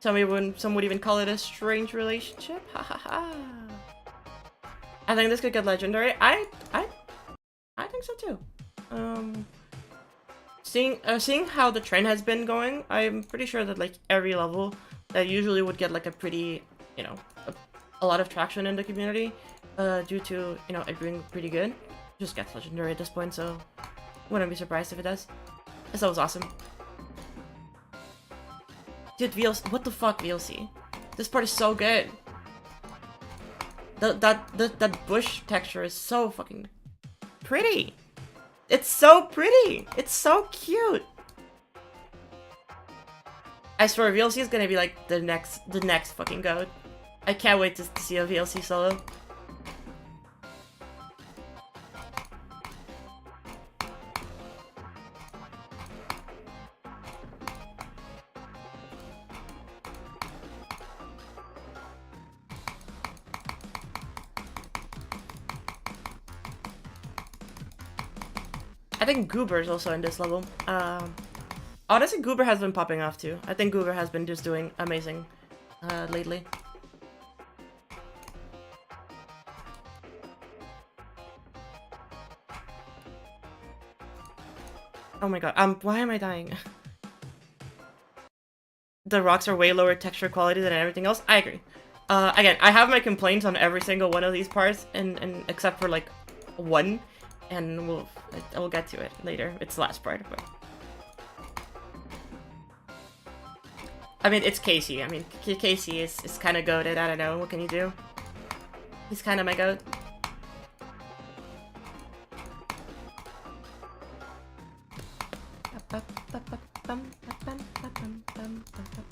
Tell me when some would even call it a strange relationship. Ha ha ha. I think this could get legendary. I think so too. Seeing how the trend has been going, I'm pretty sure that like every level that usually would get like a pretty, you know, a lot of traction in the community, due to, you know, it being pretty good, just gets legendary at this point, so wouldn't be surprised if it does. That was awesome. Dude, VLC, what the fuck, VLC? This part is so good. That bush texture is so fucking pretty. It's so pretty. It's so cute. I swear, VLC is gonna be like the next fucking goat. I can't wait to see a VLC solo. I think Goober is also in this level. Honestly, Goober has been popping off too. I think Goober has been just doing amazing lately. Oh my god, why am I dying? The rocks are way lower texture quality than everything else. I agree. Again, I have my complaints on every single one of these parts, and except for like one. And we'll get to it later. It's the last part, but I mean, it's Casey. I mean, Casey is kind of goated. I don't know. What can you do? He's kind of my goat.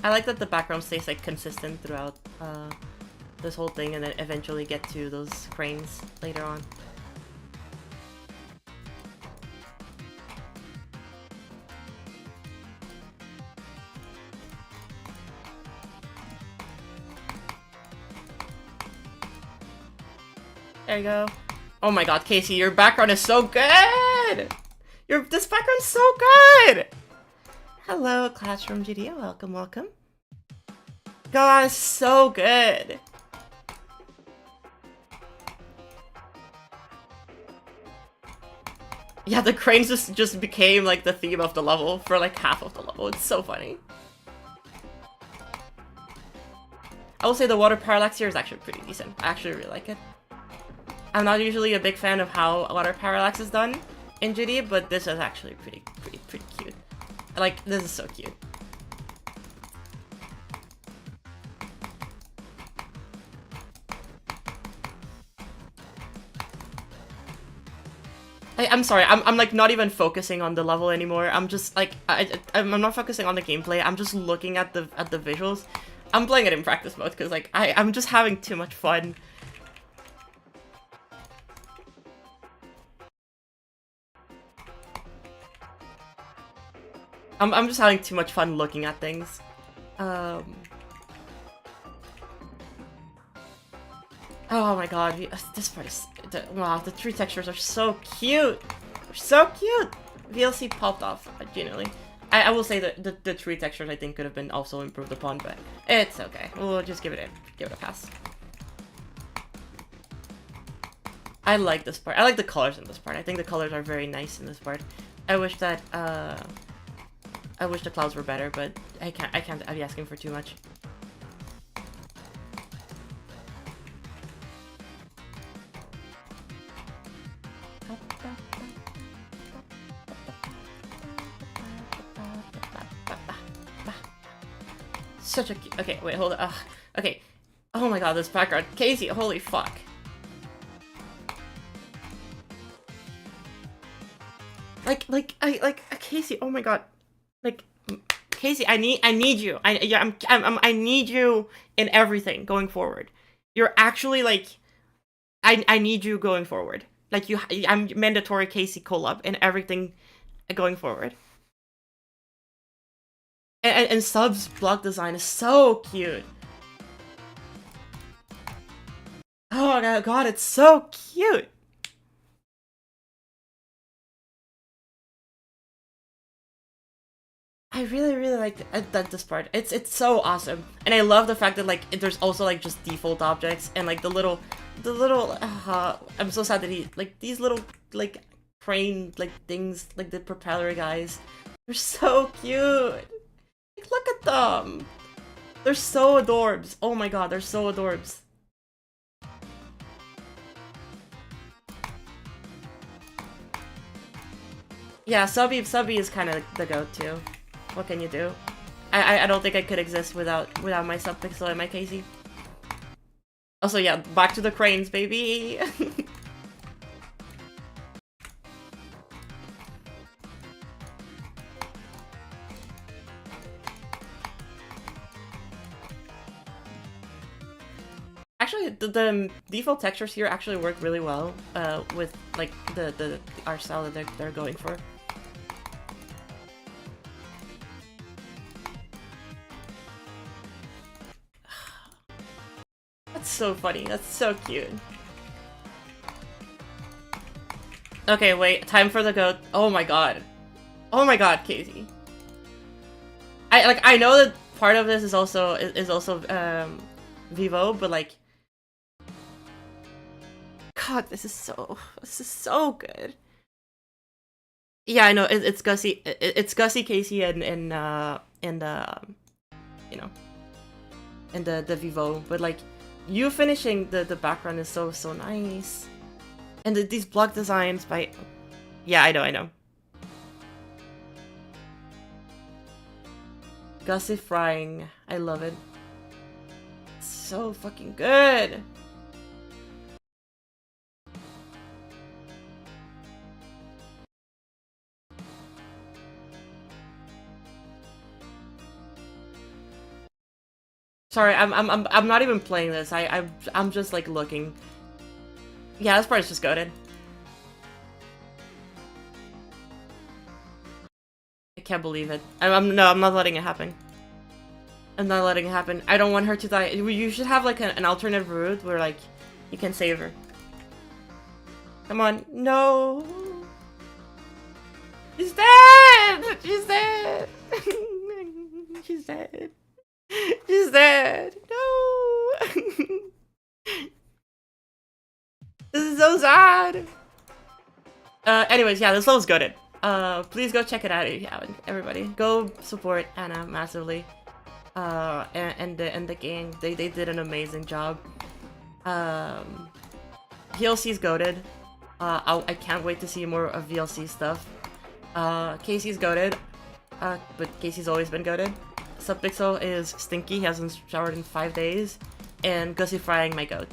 I like that the background stays like consistent throughout this whole thing, and then eventually get to those cranes later on. There you go. Oh my god, Casey, your background is so good! This background's so good! Hello, Classroom GDO. Welcome, welcome. God, it's so good. Yeah, the cranes just became like the theme of the level for like half of the level. It's so funny. I will say the water parallax here is actually pretty decent. I actually really like it. I'm not usually a big fan of how water parallax is done in GD, but this is actually pretty cute. Like, this is so cute. I'm sorry, I'm like not even focusing on the level anymore. I'm just like, I'm not focusing on the gameplay. I'm just looking at the visuals. I'm playing it in practice mode because like I'm just having too much fun. I'm just having too much fun looking at things. Oh my god, this part is... wow, the tree textures are so cute! They're so cute! VLC popped off, genuinely. I will say that the tree textures I think could have been also improved upon, but it's okay. We'll just give it a pass. I like this part. I like the colors in this part. I think the colors are very nice in this part. I wish that, I wish the clouds were better, but I can't be asking for too much. Such a okay, wait, hold on. Okay. Oh my god, this background. Casey, holy fuck. Casey, oh my god. Like, Casey, I need you. I need you in everything going forward. You're actually like, I need you going forward. Like I'm mandatory Casey collab in everything going forward. And Sub's block design is so cute. Oh my god, it's so cute. I really like this part. It's so awesome, and I love the fact that like there's also like just default objects and like the little. I'm so sad that he like these little like crane like things like the propeller guys. They're so cute. Like, look at them. They're so adorbs. Oh my god, they're so adorbs. Yeah, Subby is kind of the go-to. What can you do? I don't think I could exist without my Subpixel and my Casey. Also, yeah, back to the cranes, baby! Actually, the default textures here actually work really well with like the art style that they're going for. That's so funny. That's so cute. Okay, wait. Time for the goat. Oh my god. Oh my god, Casey. I know that part of this is also Vivo, but like, god, this is so good. Yeah, I know it's Gussie. It's Gussie, Casey, and you know, and the Vivo, but like. You finishing the background is so nice. And these block designs by... Yeah, I know. Gussie frying. I love it. It's so fucking good. Sorry, I'm not even playing this. I'm just like looking. Yeah, this part is just goated. I can't believe it. No, I'm not letting it happen. I'm not letting it happen. I don't want her to die. You should have like an alternate route where like you can save her. Come on, no. She's dead. She's dead. She's dead. She's dead. No. This is so sad. Anyways, yeah, this level's goated. Please go check it out if you haven't. Everybody, go support Anna massively. And the gang, they did an amazing job. VLC's goated. I can't wait to see more of VLC stuff. Casey's goated. But Casey's always been goated. Subpixel is stinky, he hasn't showered in 5 days, and Gussie frying my goat.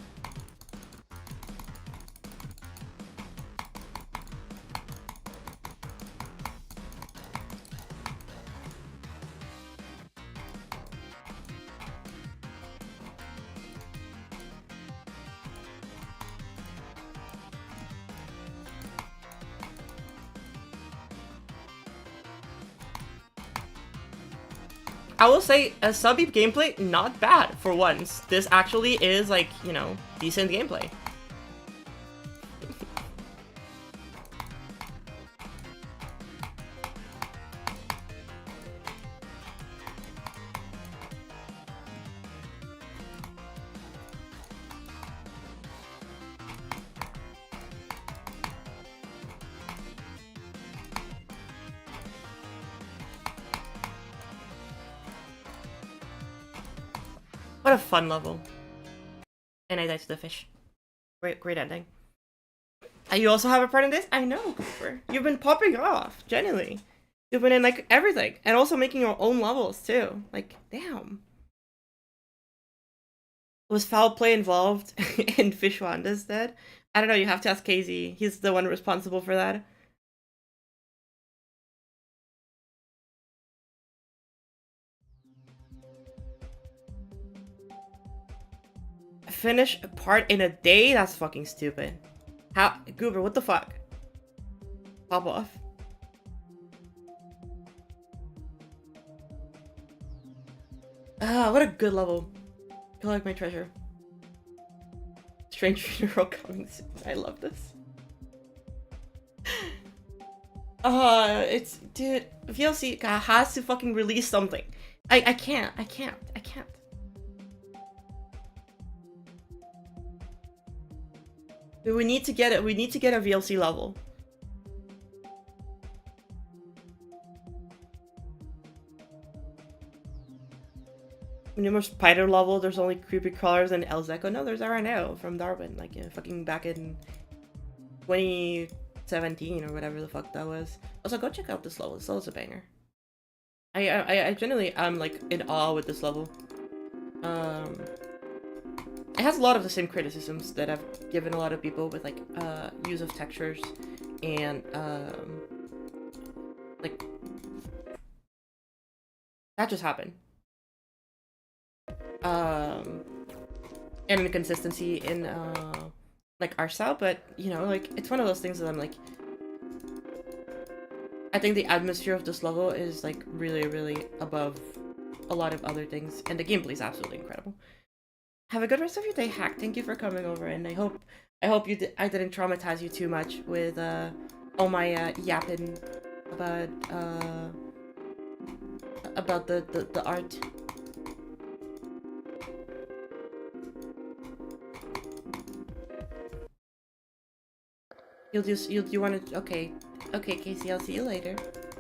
I will say, a Subby gameplay, not bad for once. This actually is, like, you know, decent gameplay. What a fun level. And I died to the fish. Great ending. You also have a part in this? I know, Cooper. You've been popping off, genuinely. You've been in, like, everything. And also making your own levels, too. Like, damn. Was foul play involved in Fishwanda's death? I don't know, you have to ask KZ. He's the one responsible for that. Finish a part in a day? That's fucking stupid. How? Goober, what the fuck? Pop off. Ah, what a good level. Collect my treasure. Strange funeral coming soon. I love this. It's, dude, VLC has to fucking release something. I can't. We need to get it. We need to get a VLC level. Numerous spider level. There's only creepy crawlers and El Zeco. No, there's RNO from Darwin. Like, fucking back in 2017 or whatever the fuck that was. Also, go check out this level. This level's a banger. I generally am like in awe with this level. It has a lot of the same criticisms that I've given a lot of people with like use of textures and like that just happened. And inconsistency in like art style, but you know, like it's one of those things that I'm like, I think the atmosphere of this level is like really above a lot of other things, and the gameplay is absolutely incredible. Have a good rest of your day, Hack. Thank you for coming over, and I hope I didn't traumatize you too much with all my yapping about the art. You want to, okay, Casey, I'll see you later.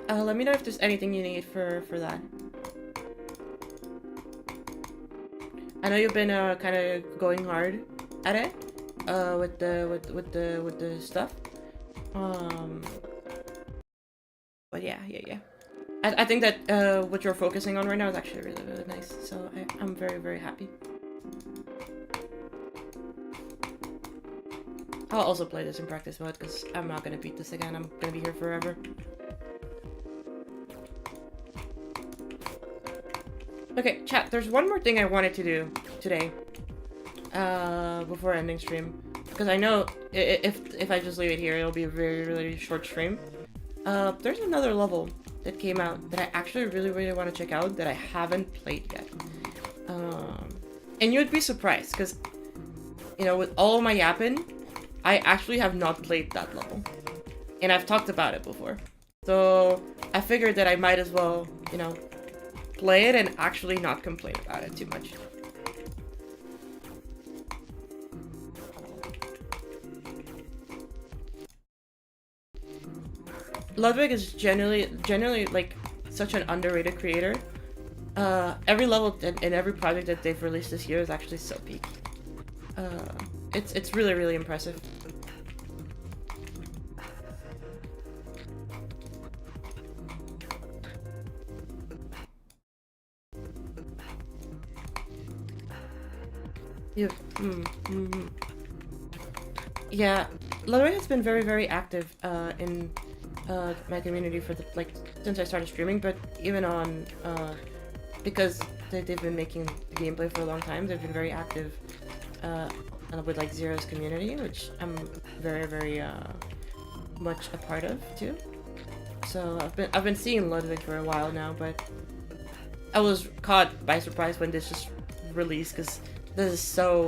Let me know if there's anything you need for that. I know you've been kind of going hard at it with the stuff. But yeah. I think that what you're focusing on right now is actually really nice. So I'm very happy. I'll also play this in practice mode because I'm not gonna beat this again. I'm gonna be here forever. Okay, chat, there's one more thing I wanted to do today before ending stream, because I know if I just leave it here, it'll be a really short stream. There's another level that came out that I actually really want to check out that I haven't played yet. And you would be surprised, because, you know, with all my yapping, I actually have not played that level. And I've talked about it before. So I figured that I might as well, you know, play it and actually not complain about it too much. Ludwig is generally like such an underrated creator. Every level and every project that they've released this year is actually so peak. It's really impressive. Yeah, Ludwig has been very active in my community for since I started streaming, but even on because they've been making the gameplay for a long time, they've been very active with like Zero's community, which I'm very much a part of too. So I've been seeing Ludwig for a while now, but I was caught by surprise when this just released, because this is so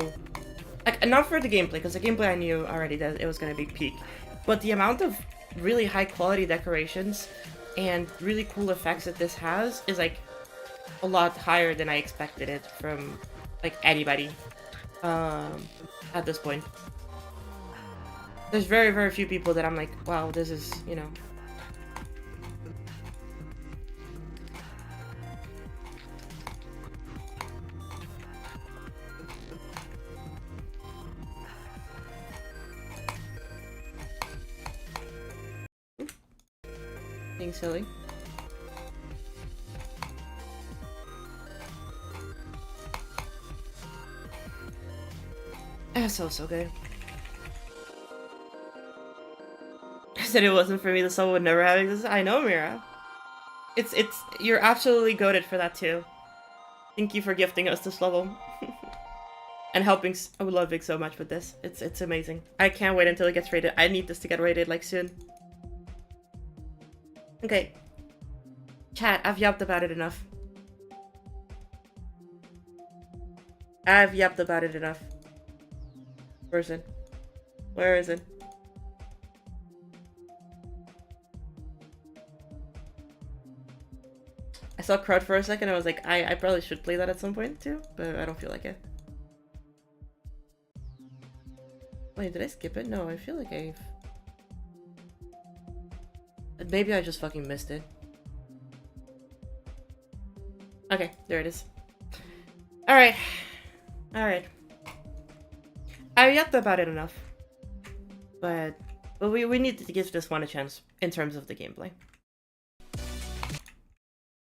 like, not for the gameplay, because the gameplay I knew already that it was gonna be peak, but the amount of really high quality decorations and really cool effects that this has is like a lot higher than I expected it from like anybody at this point. There's very few people that I'm like, wow, this is, you know. Being silly. So good. I said it wasn't for me, the soul would never have existed. I know, Mira. You're absolutely goated for that too. Thank you for gifting us this level. And helping Ludwig so much with this. It's amazing. I can't wait until it gets rated. I need this to get rated, like, soon. Okay. Chat, I've yapped about it enough. I've yapped about it enough. Where is it? Where is it? I saw Crud for a second, I was like, I probably should play that at some point too, but I don't feel like it. Wait, did I skip it? No, I feel like I've... Maybe I just fucking missed it. Okay, there it is. Alright. Alright. I yapped about it enough. But we need to give this one a chance in terms of the gameplay.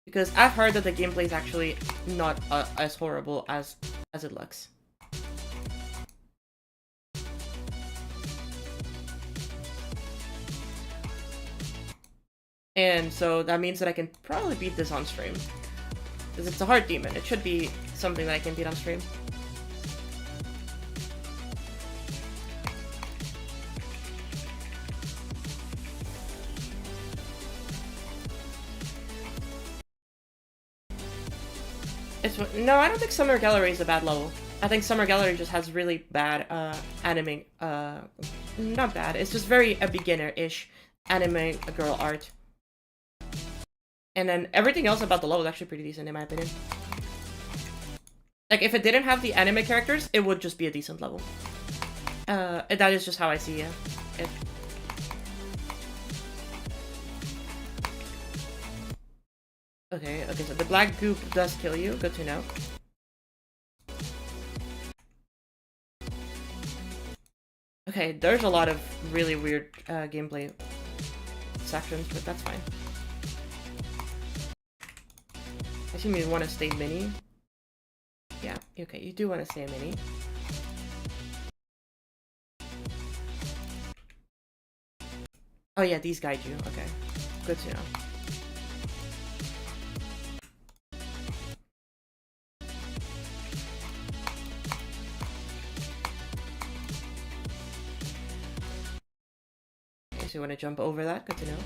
Because I've heard that the gameplay is actually not as horrible as it looks. And so that means that I can probably beat this on stream. Because it's a hard demon. It should be something that I can beat on stream. No, I don't think Summer Gallery is a bad level. I think Summer Gallery just has really bad anime. Not bad. It's just very a beginner-ish anime girl art. And then everything else about the level is actually pretty decent in my opinion. Like, if it didn't have the anime characters, it would just be a decent level. That is just how I see it. Okay, so the black goop does kill you. Good to know. Okay, there's a lot of really weird gameplay sections, but that's fine. I assume you want to stay mini. Yeah, okay, you do want to stay a mini. Oh yeah, these guide you. Okay, good to know. Okay, so you want to jump over that? Good to know.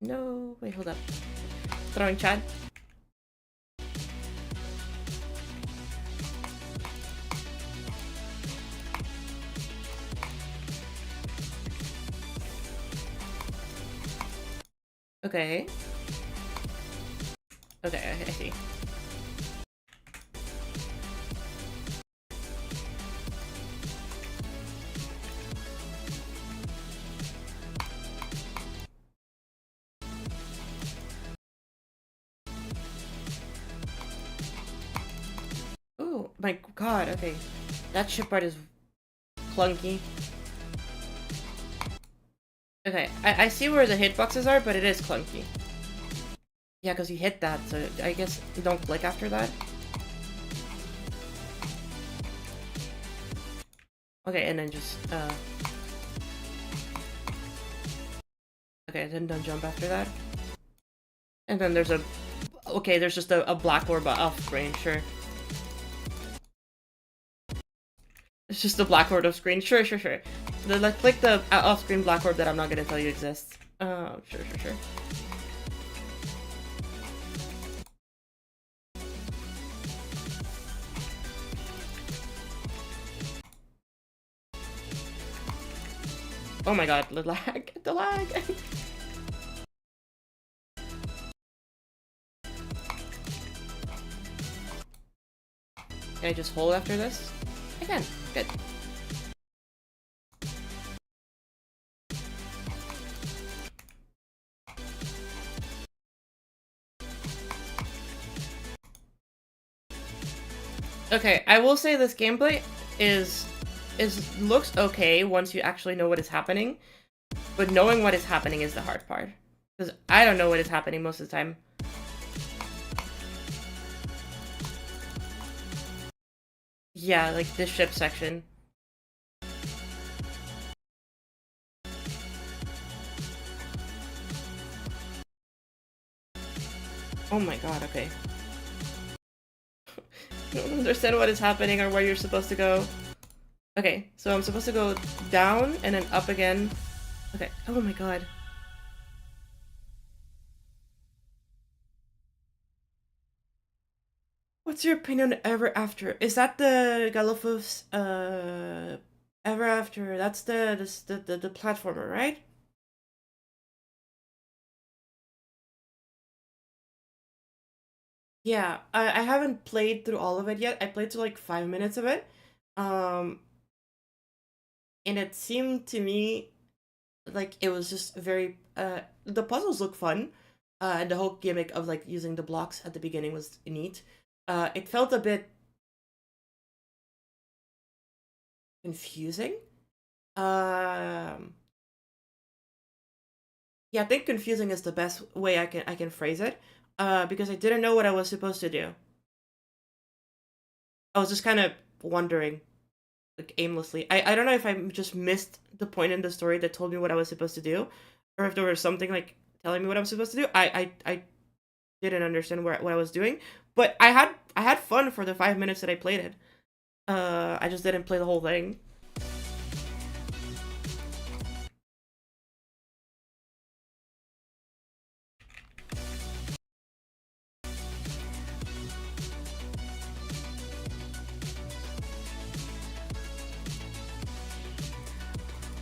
No, wait, hold up. Throwing Chad. Okay. Okay, I see. Oh my god, okay. That ship part is clunky. Okay, I see where the hitboxes are, but it is clunky. Yeah, because you hit that, so I guess you don't click after that. Okay, and then just, okay, then don't jump after that. And then there's a... Okay, there's just a black orb off screen, sure. It's just a black orb off screen, sure. Let's click the off-screen black orb that I'm not gonna tell you exists. Oh, sure. Oh my god, the lag. Can I just hold after this? I can. Good. Okay, I will say this gameplay looks okay once you actually know what is happening, but knowing what is happening is the hard part. Because I don't know what is happening most of the time. Yeah, like the ship section. Oh my god, okay. I don't understand what is happening or where you're supposed to go. Okay, so I'm supposed to go down and then up again. Okay, oh my god. What's your opinion on Ever After? Is that the Galofus, Ever After? That's the platformer, right? Yeah, I haven't played through all of it yet. I played through like 5 minutes of it. Um, and it seemed to me like it was just very the puzzles look fun. And the whole gimmick of like using the blocks at the beginning was neat. It felt a bit confusing. Um, yeah, I think confusing is the best way I can phrase it. Because I didn't know what I was supposed to do. I was just kind of wondering, like aimlessly. I don't know if I just missed the point in the story that told me what I was supposed to do, or if there was something like telling me what I was supposed to do. I didn't understand what I was doing, but I had fun for the 5 minutes that I played it. I just didn't play the whole thing.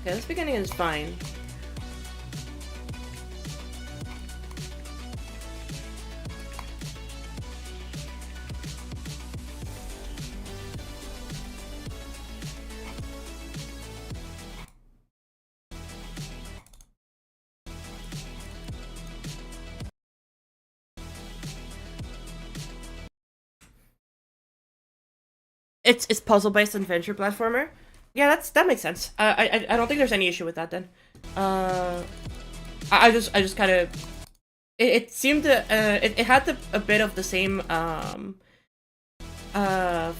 Okay, this beginning is fine. It's puzzle based adventure platformer. Yeah, that makes sense. I don't think there's any issue with that then. I just kind of it seemed to it had a bit of the same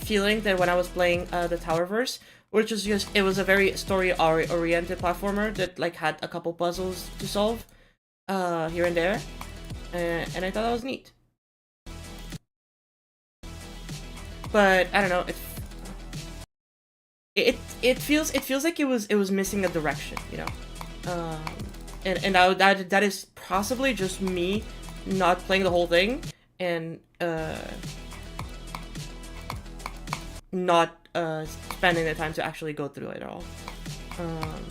feeling that when I was playing the Towerverse, which was just it was a very story oriented platformer that like had a couple puzzles to solve here and there, and I thought that was neat. But I don't know, it feels like it was missing a direction, you know. Um, and that is possibly just me not playing the whole thing and not spending the time to actually go through it all. Um,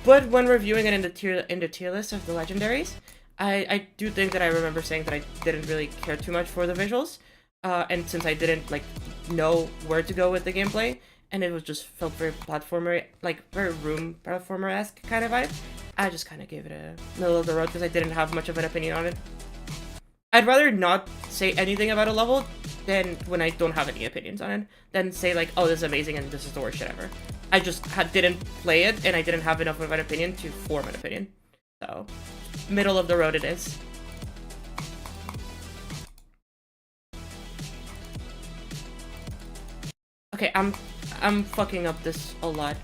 but when reviewing it in the tier list of the legendaries, I do think that I remember saying that I didn't really care too much for the visuals, and since I didn't like know where to go with the gameplay, and it was just felt very platformer, like very room platformer-esque kind of vibe, I just kind of gave it a middle of the road because I didn't have much of an opinion on it. I'd rather not say anything about a level than when I don't have any opinions on it, than say like, oh, this is amazing and this is the worst shit ever. I just didn't play it and I didn't have enough of an opinion to form an opinion. So, middle of the road it is. Okay, I'm fucking up this a lot.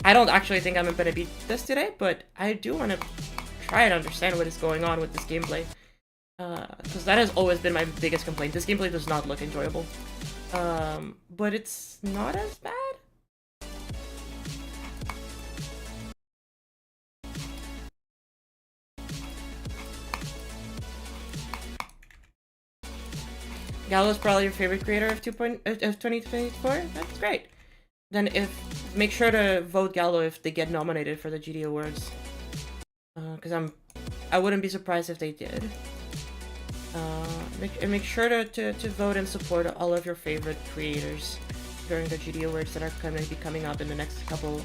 I don't actually think I'm gonna beat this today, but I do want to try and understand what is going on with this gameplay. Because that has always been my biggest complaint. This gameplay does not look enjoyable. But it's not as bad. Gallo's probably your favorite creator of 2024? That's great. Then make sure to vote Gallo if they get nominated for the GD Awards. Because I wouldn't be surprised if they did. Make sure to vote and support all of your favorite creators during the GD Awards that are going to be coming up in the next couple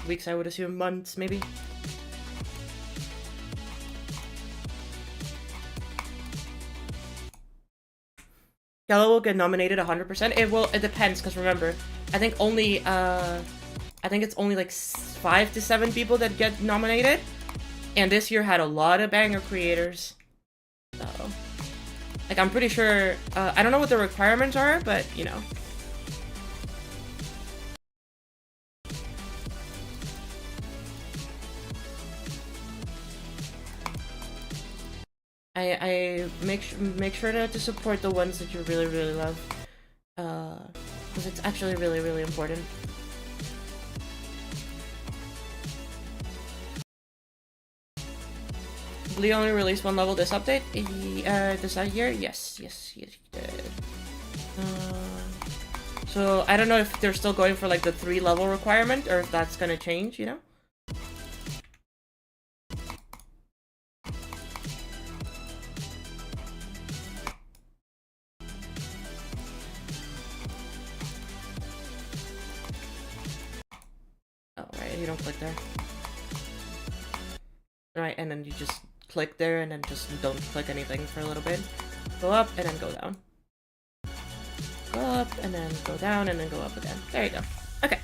weeks, I would assume, months maybe. Gallo will get nominated 100%. It depends, because remember, I think it's only like 5 to 7 people that get nominated, and this year had a lot of banger creators. So Like, I'm pretty sure, I don't know what the requirements are, but, you know. I make sure to support the ones that you really, really love. Because it's actually really, really important. Blee only released one level this update? This year? Yes, you did. So I don't know if they're still going for like the 3 level requirement or if that's gonna change, you know? Oh, right, you don't click there. Right, and then you just click there and then just don't click anything for a little bit. Go up and then go down. Go up and then go down and then go up again. There you go. Okay.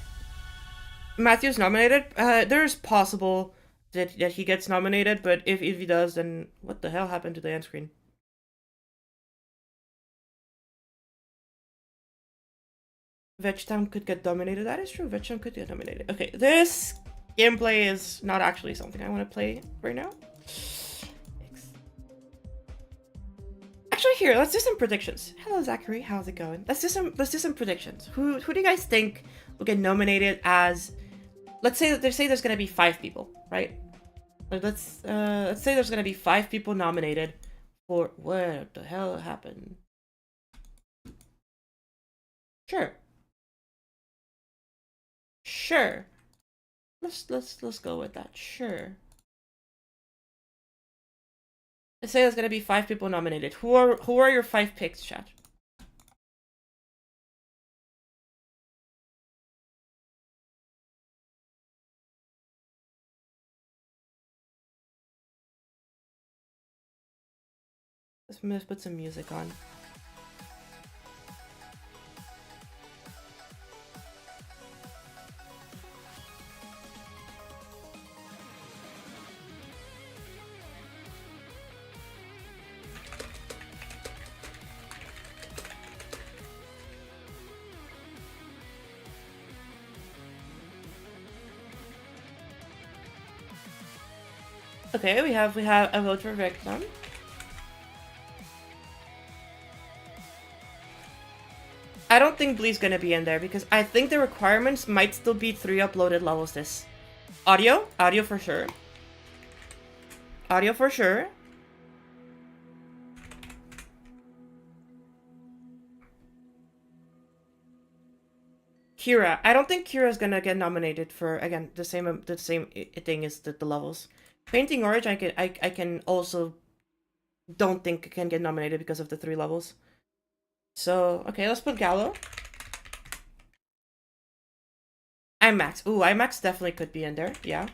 Matthew's nominated. There's possible that he gets nominated, but if he does, then what the hell happened to the end screen? Vegtam could get dominated. That is true. Vegtam could get dominated. Okay, this gameplay is not actually something I want to play right now. Actually, here, let's do some predictions. Hello, Zachary. How's it going? Let's do some predictions. Who do you guys think will get nominated as? Let's say that there's gonna be 5 people, right? Let's say there's gonna be 5 people nominated for what the hell happened. Sure. Let's go with that. Sure. Let's say there's gonna be 5 people nominated. Who are your 5 picks, chat? Let's put some music on. Okay, we have a vote for Victim. I don't think Blee's gonna be in there because I think the requirements might still be 3 uploaded levels this. Audio for sure. Audio for sure. Kira. I don't think Kira's gonna get nominated for, again, the same thing as the levels. Painting Orange, I can also don't think can get nominated because of the 3 levels. So, okay, let's put Gallo. IMAX. Ooh, IMAX definitely could be in there, yeah.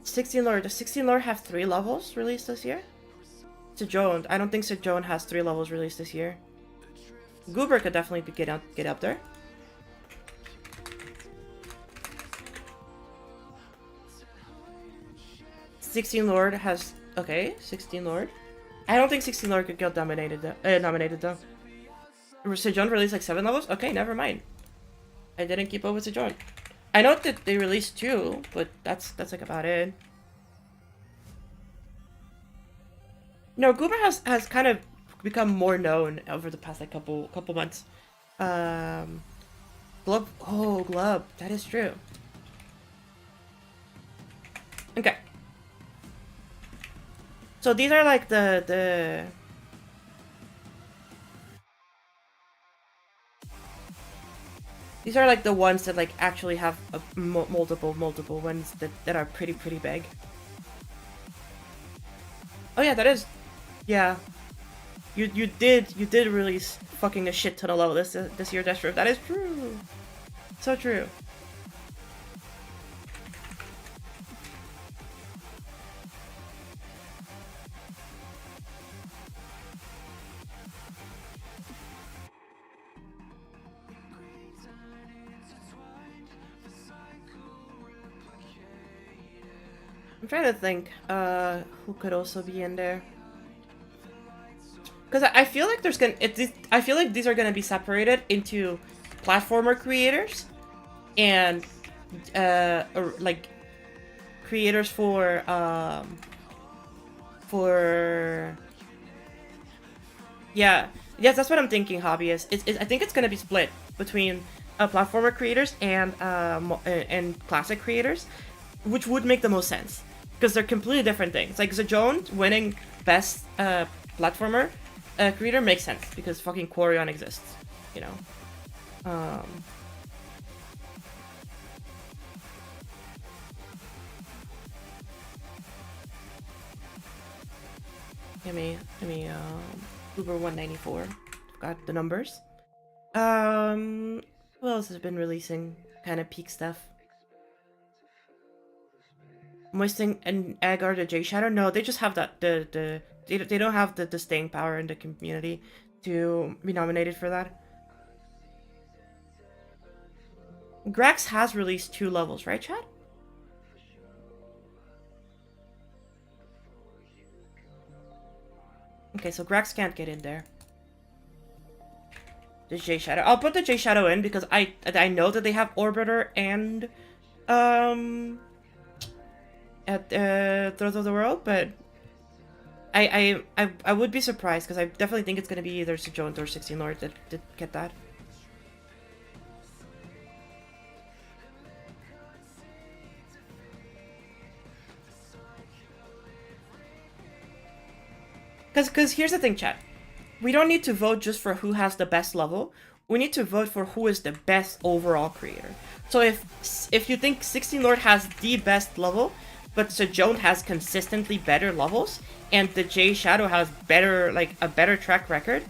$16 Lord. Does $16 Lord have 3 levels released this year? Sejone. I don't think Sejone has 3 levels released this year. Goober could definitely get up there. $16 Lord has... Okay, $16 Lord. I don't think $16 Lord could get nominated though. Sejone released like 7 levels? Okay, never mind. I didn't keep up with Sejone. I know that they released 2, but that's like about it. No, Goober has kind of become more known over the past like couple months. Glub. Oh, Glub. That is true. Okay. So these are like the these are like the ones that like actually have multiple ones that are pretty big. Oh yeah, that is. Yeah. You did release fucking a shit ton of level this year, Destro. That is true. So true. I'm trying to think who could also be in there. Because I feel like I feel like these are gonna be separated into platformer creators and or like creators for yeah, yes, that's what I'm thinking. Hobbyist. I think it's gonna be split between platformer creators and classic creators, which would make the most sense because they're completely different things. Like Zajone winning best platformer creator makes sense because fucking Quarion exists, you know. Give me Uber 194. Got the numbers. Who else has been releasing kind of peak stuff? Moisting and Agar the J Shadow? No, they just have that they don't have the staying power in the community to be nominated for that. Grax has released 2 levels, right, Chad? Okay, so Grax can't get in there. The J Shadow. I'll put the J Shadow in because I know that they have Orbiter and at Throws of the World, but I would be surprised because I definitely think it's gonna be either Sejount or 16 Lord that did get that. Because here's the thing, chat. We don't need to vote just for who has the best level. We need to vote for who is the best overall creator. So if you think 16 Lord has the best level, but Sejount has consistently better levels, and the J Shadow has a better track record,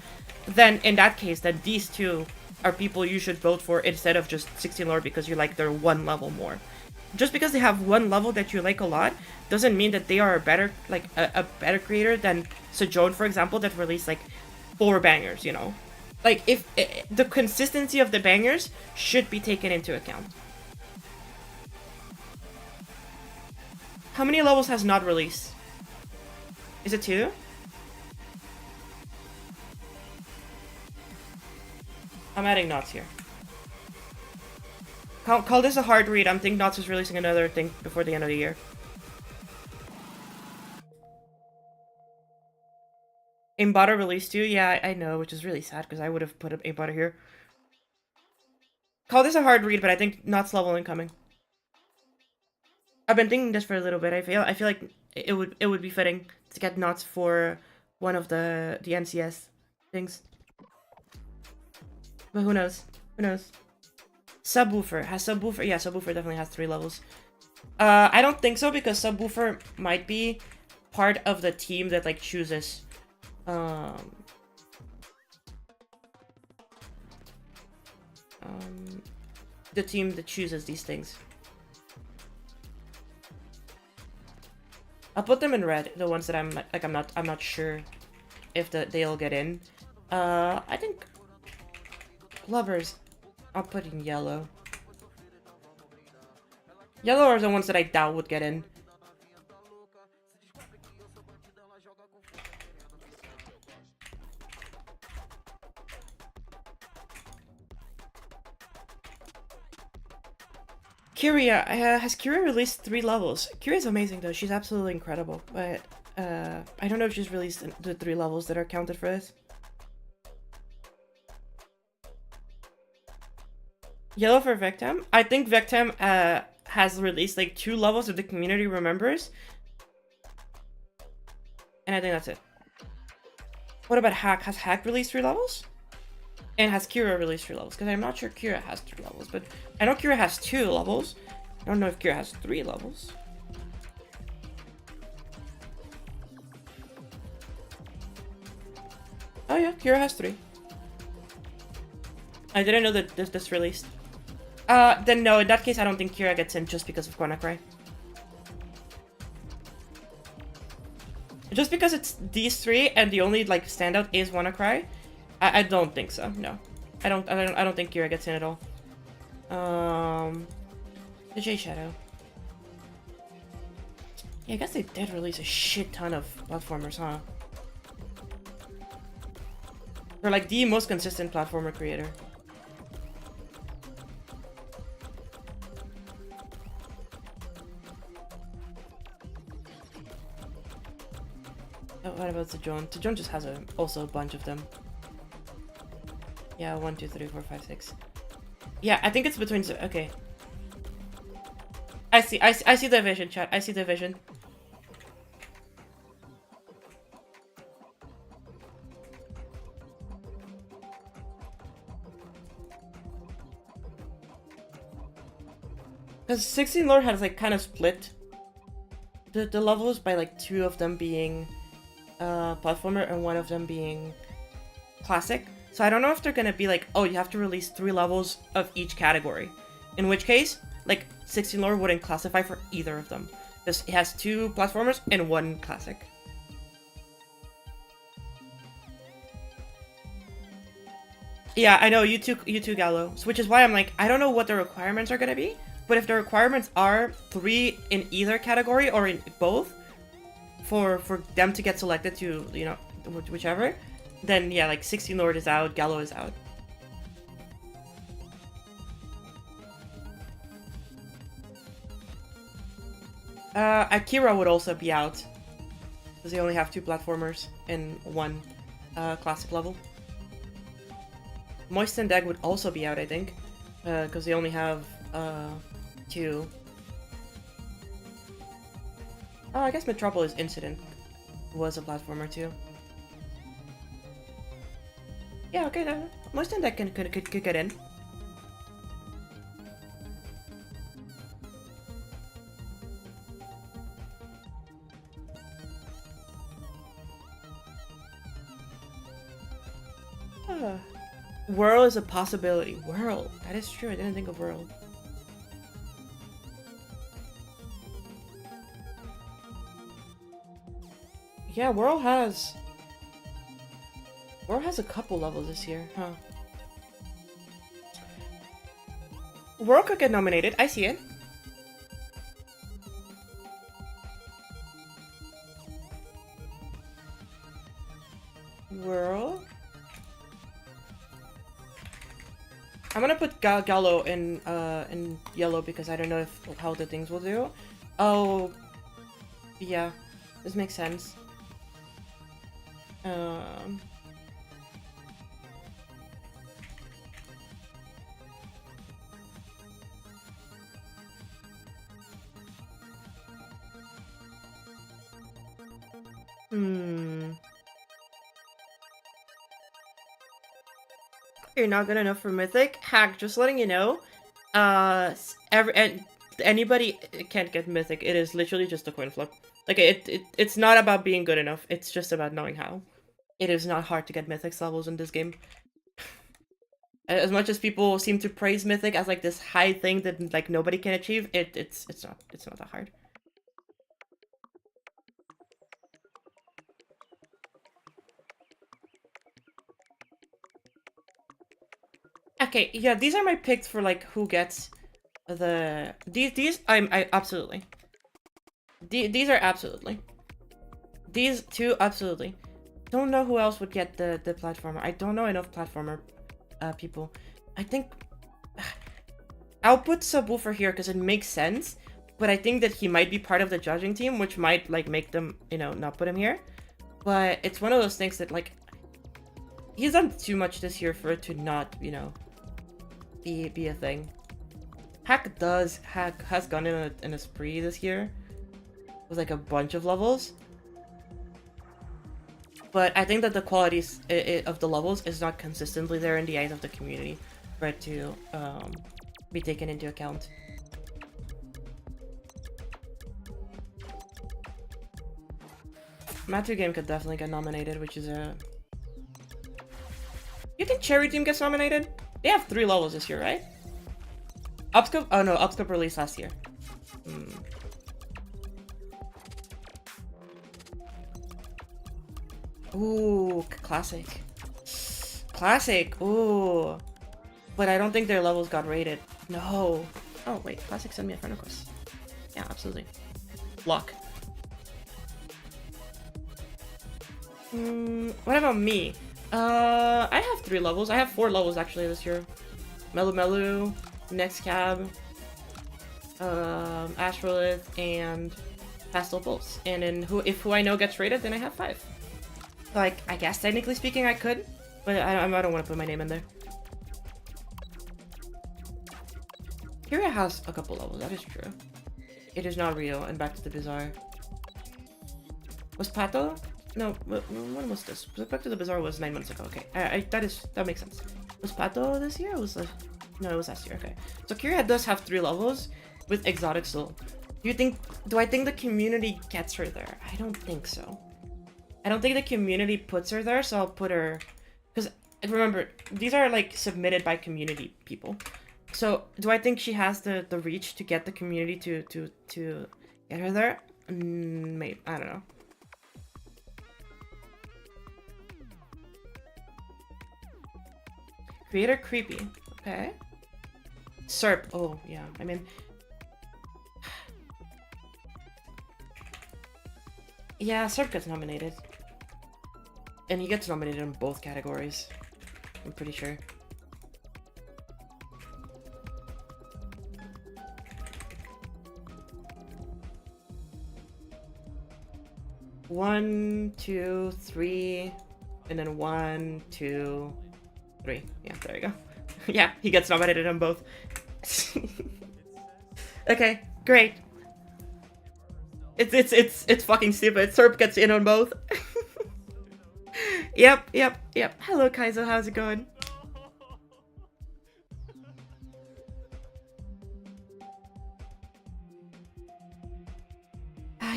then in that case, then these two are people you should vote for instead of just 16 Lord because you like their 1 level more. Just because they have 1 level that you like a lot doesn't mean that they are a better better creator than Sejount, for example, that released 4 bangers, you know? If the consistency of the bangers should be taken into account. How many levels has not released? Is it 2? I'm adding Knots here. Call this a hard read. I'm thinking Knots is releasing another thing before the end of the year. Aimbota released 2? Yeah, I know, which is really sad because I would have put Aimbota here. Call this a hard read, but I think Knots level incoming. I've been thinking this for a little bit. I feel like it would be fitting to get Knots for one of the NCS things. But who knows? Who knows? Subwoofer. Has Subwoofer? Yeah, Subwoofer definitely has 3 levels. I don't think so because Subwoofer might be part of the team that chooses the team that chooses these things. I'll put them in red, the ones that I'm not sure if they'll get in. I think Lovers, I'll put in yellow. Yellow are the ones that I doubt would get in. Kyria, has Kyria released 3 levels? Kyria's amazing though, she's absolutely incredible, but I don't know if she's released the 3 levels that are counted for this. Yellow for Vectam? I think Vectam has released 2 levels that the community remembers. And I think that's it. What about Hack? Has Hack released 3 levels? And has Kira released 3 levels? Because I'm not sure Kira has 3 levels, but I know Kira has 2 levels. I don't know if Kira has 3 levels. Oh yeah, Kira has 3. I didn't know that this released. Then no, in that case I don't think Kira gets in just because of WannaCry. Just because it's these 3 and the only standout is WannaCry, I don't think so. No, I don't think Kira gets in at all. The J Shadow. Yeah, I guess they did release a shit ton of platformers, huh? They're like the most consistent platformer creator. Oh, what about Sejon? Sejon just has also a bunch of them. Yeah, 1, 2, 3, 4, 5, 6. Yeah, I think it's between. Okay. I see the vision, chat. I see the vision. Because 16 Lord has like kind of split the levels by like 2 of them being platformer and 1 of them being classic. So I don't know if they're gonna be like, oh, you have to release 3 levels of each category. In which case, like 16 Lore wouldn't classify for either of them. Because it has 2 platformers and 1 classic. Yeah, I know, you too, Gallo. So which is why I'm like, I don't know what the requirements are gonna be, but if the requirements are 3 in either category or in both, for them to get selected to, you know, whichever, then yeah, like 16 Lord is out, Gallo is out. Akira would also be out, because they only have 2 platformers and 1 classic level. Moist and Dag would also be out, I think, because they only have 2. Oh, I guess Metropolis Incident was a platformer too. Yeah, okay, Moist and Dag could get in. Whirl is a possibility. Whirl. That is true. I didn't think of Whirl. Yeah, Whirl has a couple levels this year, huh? Whirl could get nominated. I see it. Whirl. I'm gonna put Gallo in yellow because I don't know how the things will do. Oh, yeah, this makes sense. You're not good enough for Mythic? Hack, just letting you know. Anybody can't get Mythic. It is literally just a coin flip. Like, it's not about being good enough. It's just about knowing how. It is not hard to get Mythic levels in this game. As much as people seem to praise Mythic as like this high thing that like nobody can achieve, it's not that hard. Okay, yeah, these are my picks for like who gets the these I absolutely. These are absolutely. These 2 absolutely. Don't know who else would get the platformer. I don't know enough platformer people. I think I'll put Subwoofer here because it makes sense, but I think that he might be part of the judging team, which might like make them, you know, not put him here. But it's one of those things that like he's done too much this year for it to not, you know, be a thing. Hack has gone in a spree this year with like a bunch of levels. But I think that the qualities of the levels is not consistently there in the eyes of the community for it to be taken into account. Matthew Game could definitely get nominated, which is a... You think Cherry Team gets nominated? They have 3 levels this year, right? Upscope? Oh no, Upscope released last year. Ooh, classic. Classic, ooh. But I don't think their levels got rated. No. Oh, wait, classic sent me a friend request. Yeah, absolutely. Luck. What about me? I have 3 levels. I have 4 levels actually this year. Melu Melu, Next Cab, Astrolith, and Pastel Pulse. And then if who I know gets rated, then I have 5. Like, I guess technically speaking I could, but I don't want to put my name in there. Kyria has a couple levels, that is true. It is not real, and back to the Bazaar. Was Pato? No, when was this? Back to the Bazaar was 9 months ago, okay. That makes sense. Was Pato this year? No, it was last year, okay. So Kyria does have 3 levels with Exotic Soul. Do I think the community gets her there? I don't think so. I don't think the community puts her there, so I'll put her... Because, remember, these are, like, submitted by community people. So, do I think she has the reach to get the community to get her there? Maybe. I don't know. Creator Creepy. Okay. Serp. Oh, yeah. I mean... Yeah, Serp gets nominated. And he gets nominated in both categories. I'm pretty sure. One, two, three, and then 1, 2, 3. Yeah, there you go. Yeah, he gets nominated on both. Okay, great. It's fucking stupid. Serp gets in on both. Yep. Hello, Kaizo. How's it going?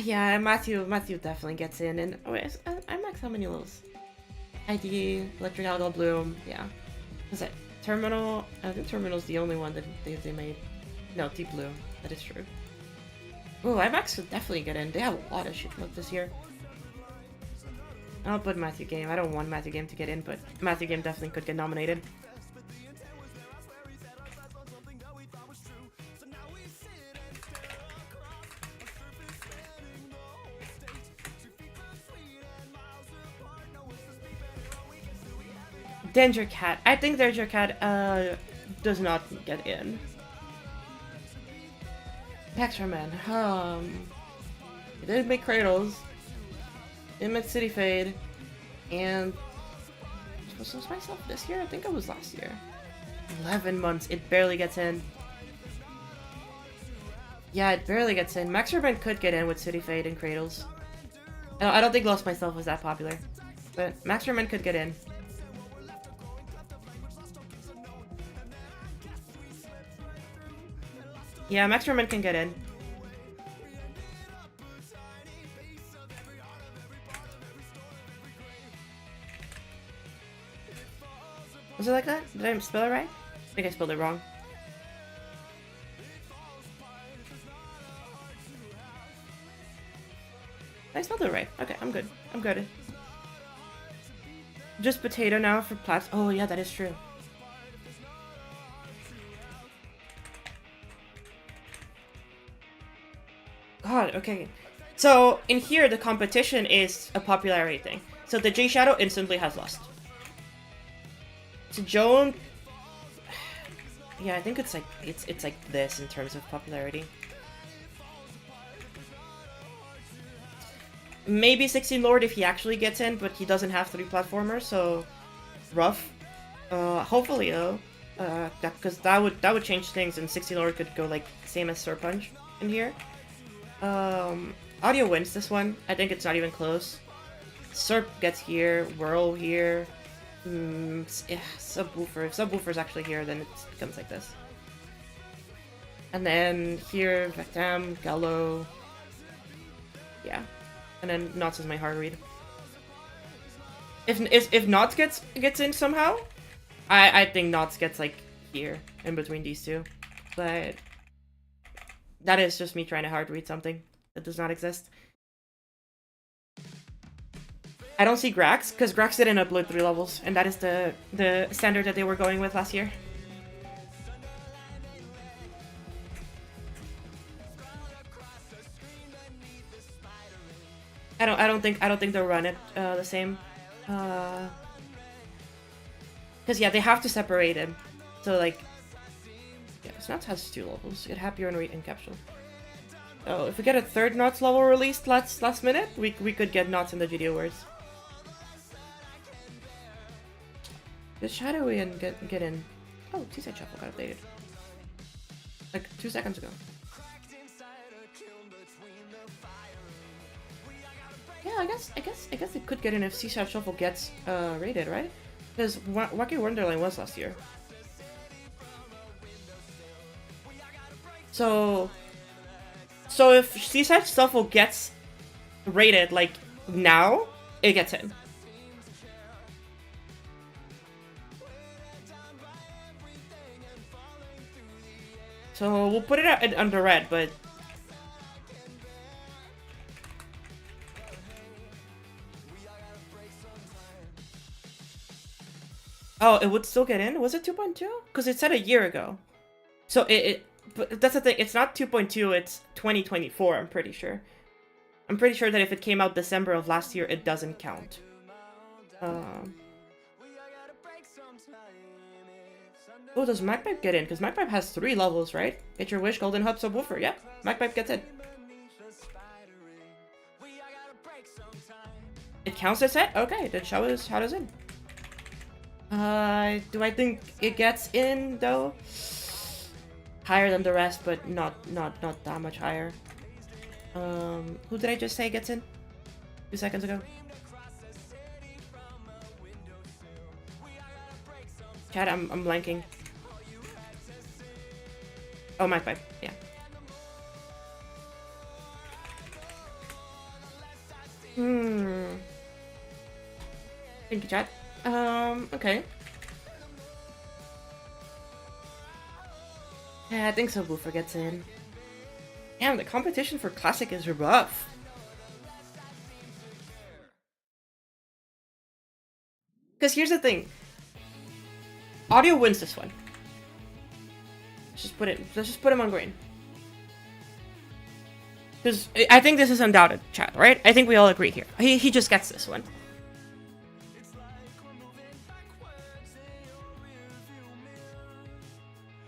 Yeah, Matthew definitely gets in. And oh, wait, I max how many levels? ID, Electric Algal Bloom. Yeah. Is it Terminal? I think Terminal's the only one that they made. No, Deep Blue. That is true. Oh, IMAX would definitely get in. They have a lot of shit this year. I'll put Matthew Game. I don't want Matthew Game to get in, but Matthew Game definitely could get nominated. Danger Cat. I think Danger Cat does not get in. Paxerman. He did make Cradles. Did make City Fade. And was this myself this year? I think it was last year. 11 months. It barely gets in. Yeah, it barely gets in. Maxerman could get in with City Fade and Cradles. I don't think Lost Myself was that popular. But Maxerman could get in. Yeah, Max Roman can get in. Was it like that? Did I spell it right? I think I spelled it wrong. I spelled it right. Okay, I'm good. I'm good. Just potato now for plats. Oh yeah, that is true. God, okay. So, in here, the competition is a popularity thing. So the J Shadow instantly has lost. So Joan... Yeah, I think it's like this in terms of popularity. Maybe 16 Lord if he actually gets in, but he doesn't have 3 platformers, so... Rough. Hopefully, though. Because that would change things, and 16 Lord could go, like, same as Serpunch in here. Audio wins this one. I think it's not even close. Serp gets here, Whirl here. Yeah, Subwoofer. If Subwoofer's actually here, then it becomes like this. And then here, Vectam, Gallo. Yeah. And then Knots is my hard read. If Knots gets in somehow, I think Knots gets like here in between these two. But that is just me trying to hard read something that does not exist. I don't see Grax, because Grax didn't upload 3 levels, and that is the standard that they were going with last year. I don't think they'll run it the same. Because yeah, they have to separate him. So like, yeah, Snots has 2 levels. Get happier and read in capsule. Oh, if we get a 3rd Knots level released last minute, we could get Knots in the video words. Just shadowy and get in. Oh, Seaside Shuffle got updated. Like 2 seconds ago. Yeah, I guess it could get in if Seaside Shuffle gets rated, right? Because Wacky Wonderland was last year. So if Seaside Shuffle gets rated like now, it gets in. So we'll put it under red, but oh, it would still get in? Was it 2.2? Because it said a year ago. So but that's the thing, it's not 2.2, it's 2024, I'm pretty sure. I'm pretty sure that if it came out December of last year, it doesn't count. Oh, does Magpipe get in? Because Magpipe has 3 levels, right? Get Your Wish, Golden Hub, Subwoofer. Yep, Magpipe gets in. It counts as it? Okay, then show us how does in. Do I think it gets in though? Higher than the rest, but not that much higher. Who did I just say gets in? 2 seconds ago. Chat, I'm blanking. Oh, Magpipe, yeah. Thank you, chat. Okay. Yeah, I think Subwoofer gets in. Damn, the competition for Classic is rough. Because here's the thing. Audio wins this one. Let's just put him on green. Because I think this is undoubted, chat, right? I think we all agree here. He just gets this one.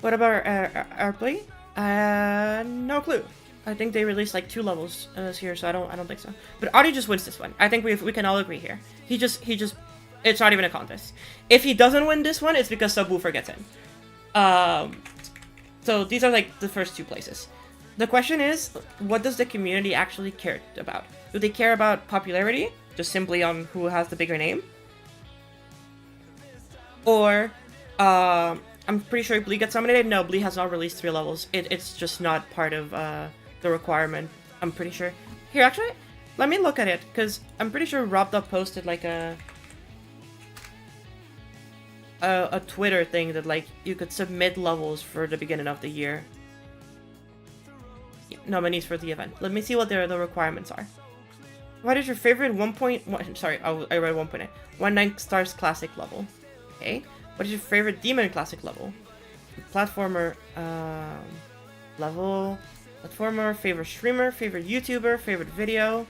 What about Airplay? No clue. I think they released like 2 levels this year, so I don't think so. But Audi just wins this one. I think we can all agree here. He just it's not even a contest. If he doesn't win this one, it's because Subwoofer gets in. So these are like the first 2 places. The question is, what does the community actually care about? Do they care about popularity, just simply on who has the bigger name? Or, I'm pretty sure Blee gets nominated. No, Blee has not released 3 levels. It's just not part of the requirement, I'm pretty sure. Here, actually, let me look at it, because I'm pretty sure RobDuck posted like a Twitter thing that like you could submit levels for the beginning of the year. Yeah, nominees for the event. Let me see what the requirements are. What is your favorite 1.1? Sorry, I read 1.8. 19 stars classic level. Okay. What is your favorite demon classic level? Platformer level. Platformer. Favorite streamer. Favorite YouTuber. Favorite video.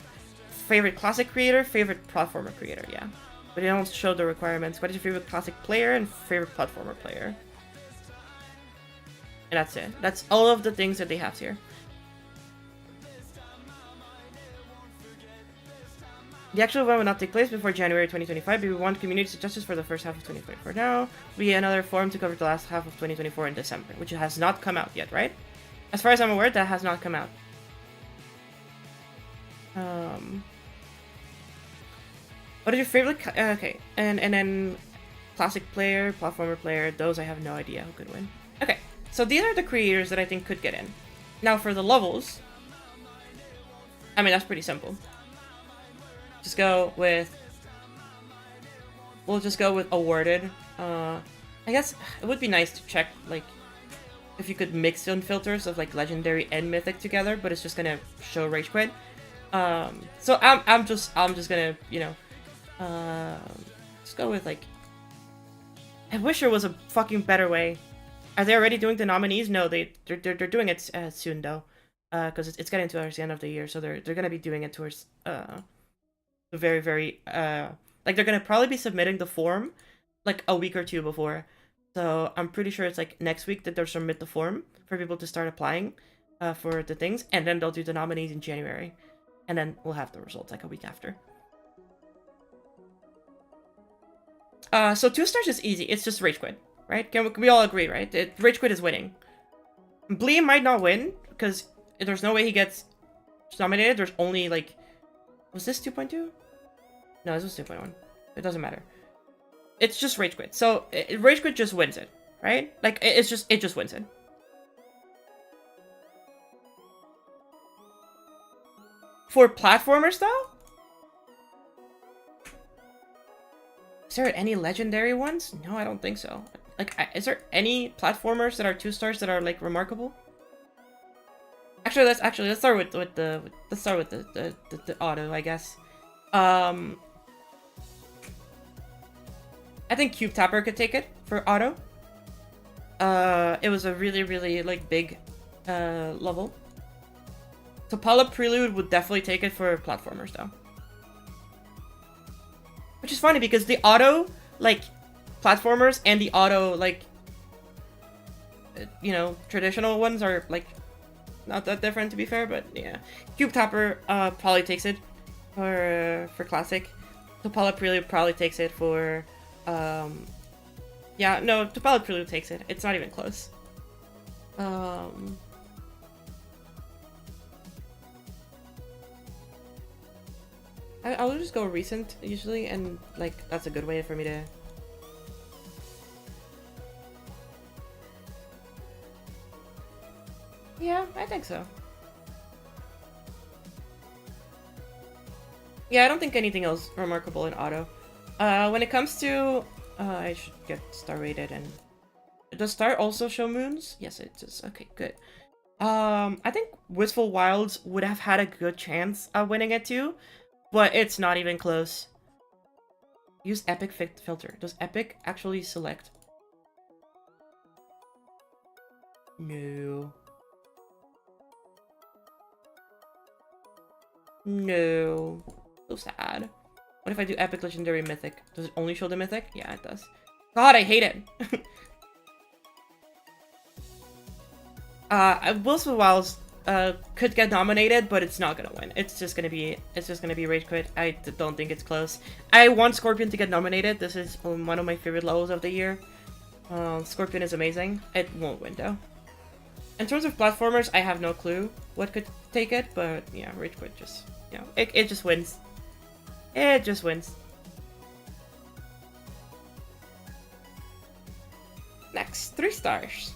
Favorite classic creator. Favorite platformer creator. Yeah. But they don't show the requirements. What is your favorite classic player and favorite platformer player? And that's it. That's all of the things that they have here. The actual event will not take place before January 2025, but we want community justice for the first half of 2024 now. We another forum to cover the last half of 2024 in December, which has not come out yet, right? As far as I'm aware, that has not come out. What is your favorite? Okay, and then classic player, platformer player. Those I have no idea who could win. Okay, so these are the creators that I think could get in. Now for the levels, I mean that's pretty simple. Just go with. We'll just go with awarded. I guess it would be nice to check like if you could mix in filters of like legendary and mythic together, but it's just gonna show rage quit. So I'm just gonna just go with like. I wish there was a fucking better way. Are they already doing the nominees? No, they're doing it soon though, because it's getting towards the end of the year, so they're gonna be doing it towards the very like Like, they're gonna probably be submitting the form like a week or two before. So I'm pretty sure it's like next week that they'll submit the form for people to start applying for the things, and then they'll do the nominees in January, and then we'll have the results like a week after. So 2 stars is easy. It's just Rage Quit, right? Can we all agree, right? Rage Quit is winning. Blee might not win because there's no way he gets nominated. There's only like, was this 2.2? No, this was 2.1. It doesn't matter. It's just Rage Quit. So Rage Quit just wins it, right? Like it just wins it. For platformers though, is there any legendary ones? No, I don't think so. Like, is there any platformers that are 2 stars that are like remarkable? Actually, let's start with the auto, I guess. I think Cube Tapper could take it for auto. It was a really like big level. Topala Prelude would definitely take it for platformers though. Which is funny because the auto like platformers and the auto like you know, traditional ones are like not that different to be fair, but yeah. Cube Tapper probably takes it for classic. Topala Prelude probably takes it for yeah, no, Topala Prelude takes it. It's not even close. I'll just go recent usually, and like that's a good way for me to. Yeah, I think so. Yeah, I don't think anything else remarkable in auto. When it comes to, I should get star rated, and does star also show moons? Yes, it does. Okay, good. I think Wistful Wilds would have had a good chance of winning it too. But it's not even close. Use Epic filter. Does Epic actually select? No. No. So sad. What if I do Epic, Legendary, Mythic? Does it only show the Mythic? Yeah, it does. God, I hate it. Wistful Wilds could get nominated, but it's not gonna win. It's just gonna be Rage Quit. I don't think it's close. I want Scorpion to get nominated. This is one of my favorite levels of the year. Scorpion is amazing. It won't win though. In terms of platformers, I have no clue what could take it, but yeah, Rage Quit just, you know, it just wins. It just wins. Next, 3 stars.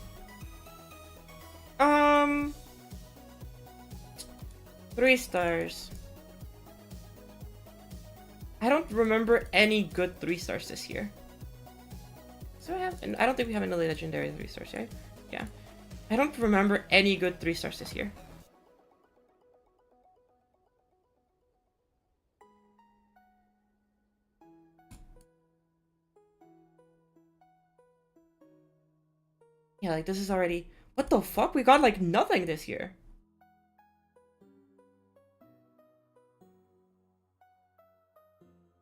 3 stars. I don't remember any good 3 stars this year. So I don't think we have any legendary 3 stars, right? Yeah. I don't remember any good 3 stars this year. Yeah, like this is already... What the fuck? We got like nothing this year.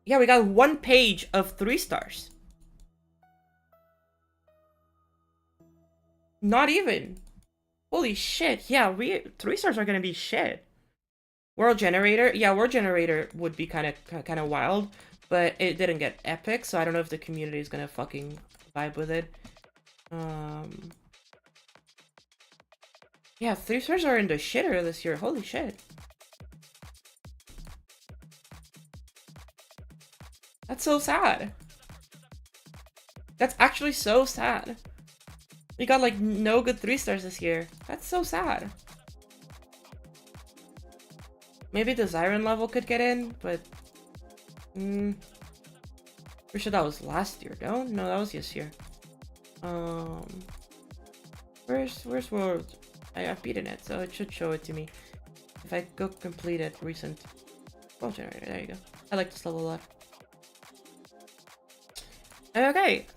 Yeah, we got 1 page of 3 stars. Not even. Holy shit. Yeah, 3 stars are gonna be shit. World Generator. Yeah, World Generator would be kind of wild, but it didn't get epic, so I don't know if the community is gonna fucking vibe with it. Yeah, 3 stars are in the shitter this year. Holy shit. That's so sad. That's actually so sad. We got like no good 3 stars this year. That's so sad. Maybe the Zyron level could get in, but... Pretty sure that was last year, no? No, that was this year. Where's World? I've beaten it, so it should show it to me. If I go completed recent... World Generator, there you go. I like this level a lot. Okay.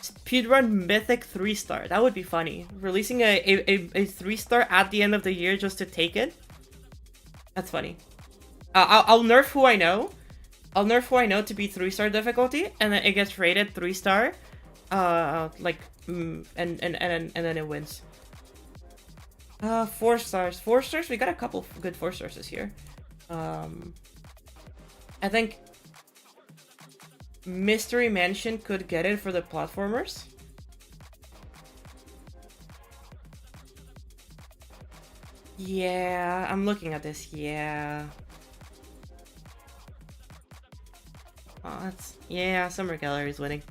Speedrun Mythic 3 star. That would be funny. Releasing a 3 star at the end of the year just to take it. That's funny. I'll nerf who I know. I'll nerf who I know to be 3-star difficulty, and then it gets rated 3-star. Like, and then it wins. 4 stars. 4 stars? We got a couple good 4 stars this year. I think Mystery Mansion could get it for the platformers. Yeah, I'm looking at this. Yeah. Oh, that's... Yeah, Summer Gallery is winning.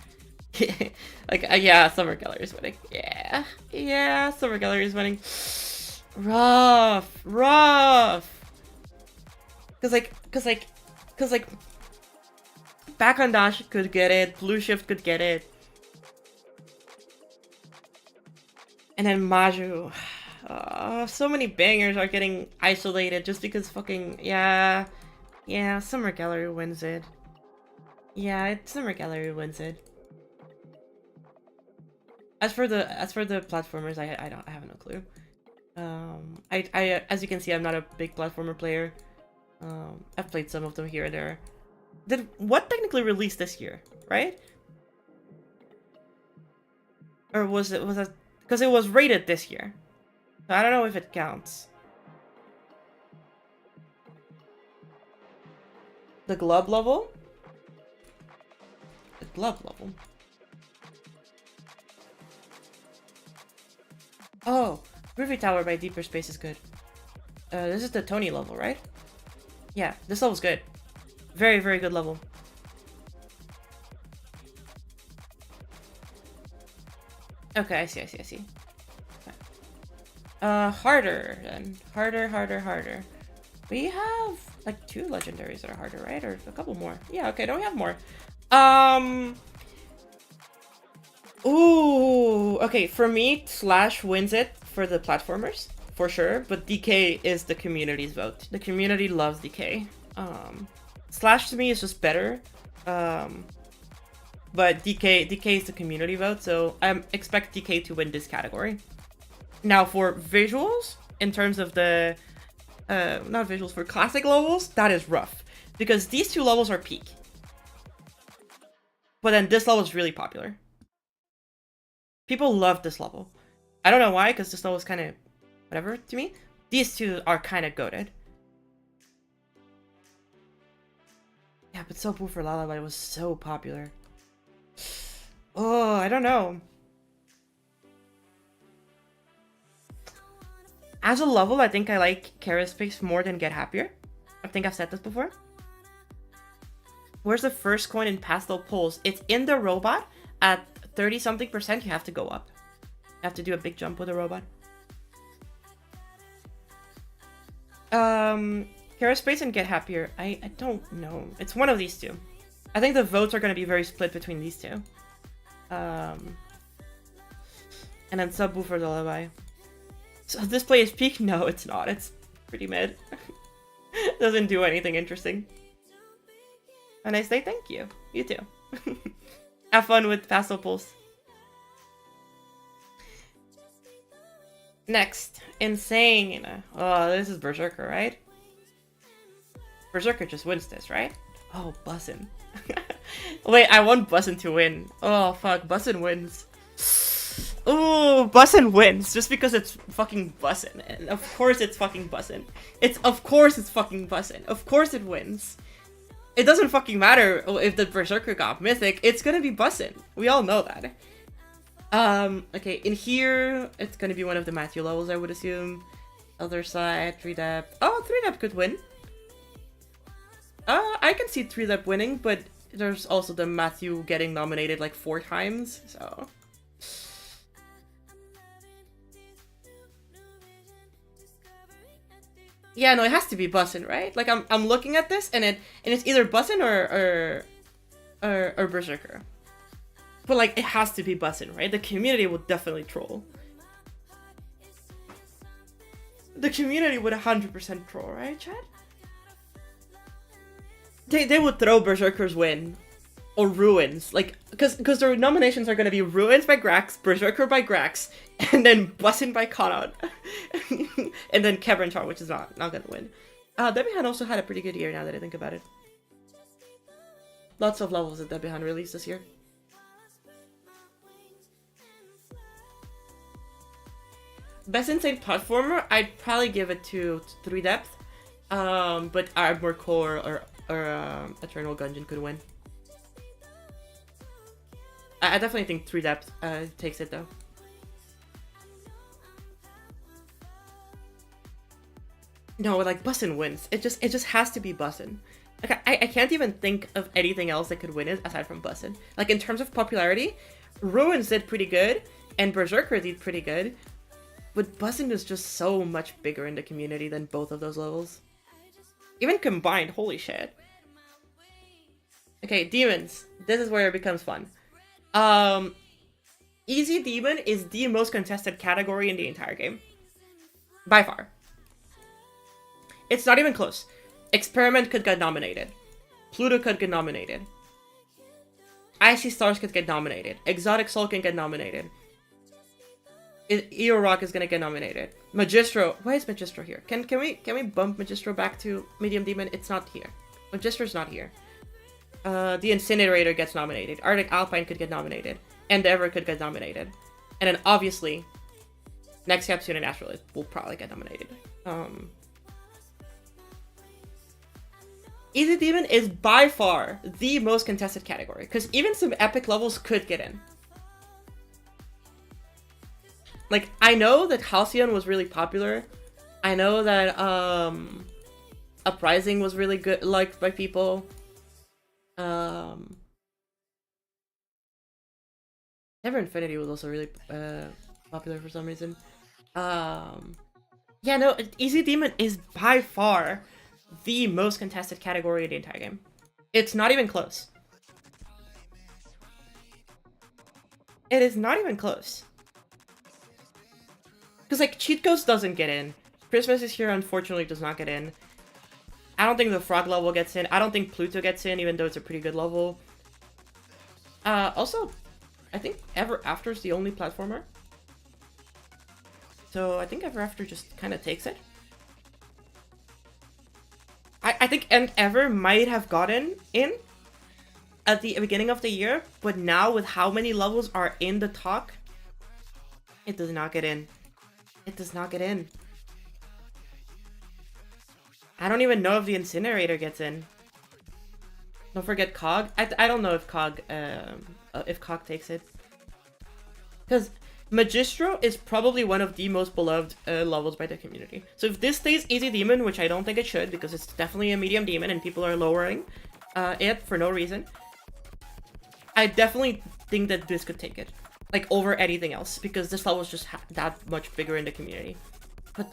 Like, yeah, Summer Gallery is winning. Yeah. Yeah, Summer Gallery is winning. Rough. Cause like, Back on Dash could get it, Blue Shift could get it. And then Maju. So many bangers are getting isolated just because fucking, yeah, Summer Gallery wins it. Yeah, Summer Gallery wins it. As for the platformers, I have no clue. I as you can see, I'm not a big platformer player. I've played some of them here and there. Did what technically released this year, right? Or was it because it was rated this year? So I don't know if it counts. The glove level? The glove level. Oh, Groovy Tower by Deeper Space is good. This is the Tony level, right? Yeah, this level's good. Very, very good level. Okay, I see. Harder then. Harder. We have like 2 legendaries that are harder, right? Or a couple more. Yeah, okay, don't we have more? Ooh, okay, for me, Slash wins it for the platformers, for sure, but DK is the community's vote. The community loves DK. Slash to me is just better, but DK is the community vote, so I expect DK to win this category. Now for visuals, in terms of the, not visuals, for classic levels, that is rough, because these 2 levels are peak. But then this level is really popular. People love this level. I don't know why, because this level is kind of whatever to me. These 2 are kind of goated. Yeah, but So Boo for Lullaby was so popular. Oh, I don't know. As a level, I think I like Kara Space more than Get Happier. I think I've said this before. Where's the first coin in Pastel Pulse? It's in the robot. At 30-something%, you have to go up. You have to do a big jump with the robot. Kara Space and Get Happier. I don't know. It's one of these 2. I think the votes are going to be very split between these 2. And then Sub Boo for the Lullaby. So this play is peak? No, it's not. It's pretty mid. Doesn't do anything interesting. And I say thank you. You too. Have fun with Pastel Pulse. Next, Insane. Oh, this is Berserker, right? Berserker just wins this, right? Oh, Bussin. Wait, I want Bussin to win. Oh, fuck. Bussin wins. Ooh, Bussin wins. Just because it's fucking Bussin. And of course it's fucking Bussin. Of course it's fucking Bussin. Of course it wins. It doesn't fucking matter if the Berserker got Mythic. It's gonna be Bussin. We all know that. Okay, in here, it's gonna be one of the Matthew levels, I would assume. Other side, 3-Dep. Oh, 3-Dep could win. I can see 3-Dep winning, but there's also the Matthew getting nominated like 4 times, so... Yeah, no, it has to be Bussin, right? Like, I'm looking at this, and it's either Bussin or Berserker. But, like, it has to be Bussin, right? The community will definitely troll. The community would 100% troll, right, Chad? They would throw Berserker's win. Or Ruins. Like, because their nominations are going to be Ruins by Grax, Berserker by Grax, and then Bussin by Conrad. And then Kevin Char, which is not going to win. Debihan also had a pretty good year now that I think about it. Lots of levels that Debihan released this year. Best insane platformer, I'd probably give it to 3 Depth. But Armor Core or Eternal Gungeon could win. I definitely think 3 Depth takes it though. No, like Bussin wins. It just has to be Bussin. Like I can't even think of anything else that could win it aside from Bussin. Like in terms of popularity, Ruins did pretty good and Berserker did pretty good. But Bussin is just so much bigger in the community than both of those levels. Even combined, holy shit. Okay, demons. This is where it becomes fun. Easy Demon is the most contested category in the entire game. By far. It's not even close. Experiment could get nominated. Pluto could get nominated. Icy Stars could get nominated. Exotic Soul can get nominated. Eo Rock is gonna get nominated. Magistro. Why is Magistro here? Can we bump Magistro back to Medium Demon? It's not here. Magistro's not here. The Incinerator gets nominated. Arctic Alpine could get nominated. Endeavor could get nominated. And then obviously, Next Capsule and Astrolith will probably get nominated. Easy Demon is by far the most contested category, because even some epic levels could get in. Like, I know that Halcyon was really popular. I know that Uprising was really good, liked by people. Never Infinity was also really popular for some reason. Yeah, no, Easy Demon is by far the most contested category in the entire game. It's not even close. It is not even close. Because, like, Cheat Ghost doesn't get in. Christmas is Here, unfortunately, does not get in. I don't think the Frog level gets in. I don't think Pluto gets in, even though it's a pretty good level. Also, I think Ever After is the only platformer. So I think Ever After just kind of takes it. I think Ever might have gotten in at the beginning of the year, but now with how many levels are in the talk, it does not get in. It does not get in. I don't even know if the Incinerator gets in. Don't forget Cog. I don't know if Cog takes it. Because Magistro is probably one of the most beloved levels by the community. So if this stays Easy Demon, which I don't think it should, because it's definitely a medium demon and people are lowering it for no reason, I definitely think that this could take it. Like, over anything else, because this level is just that much bigger in the community. But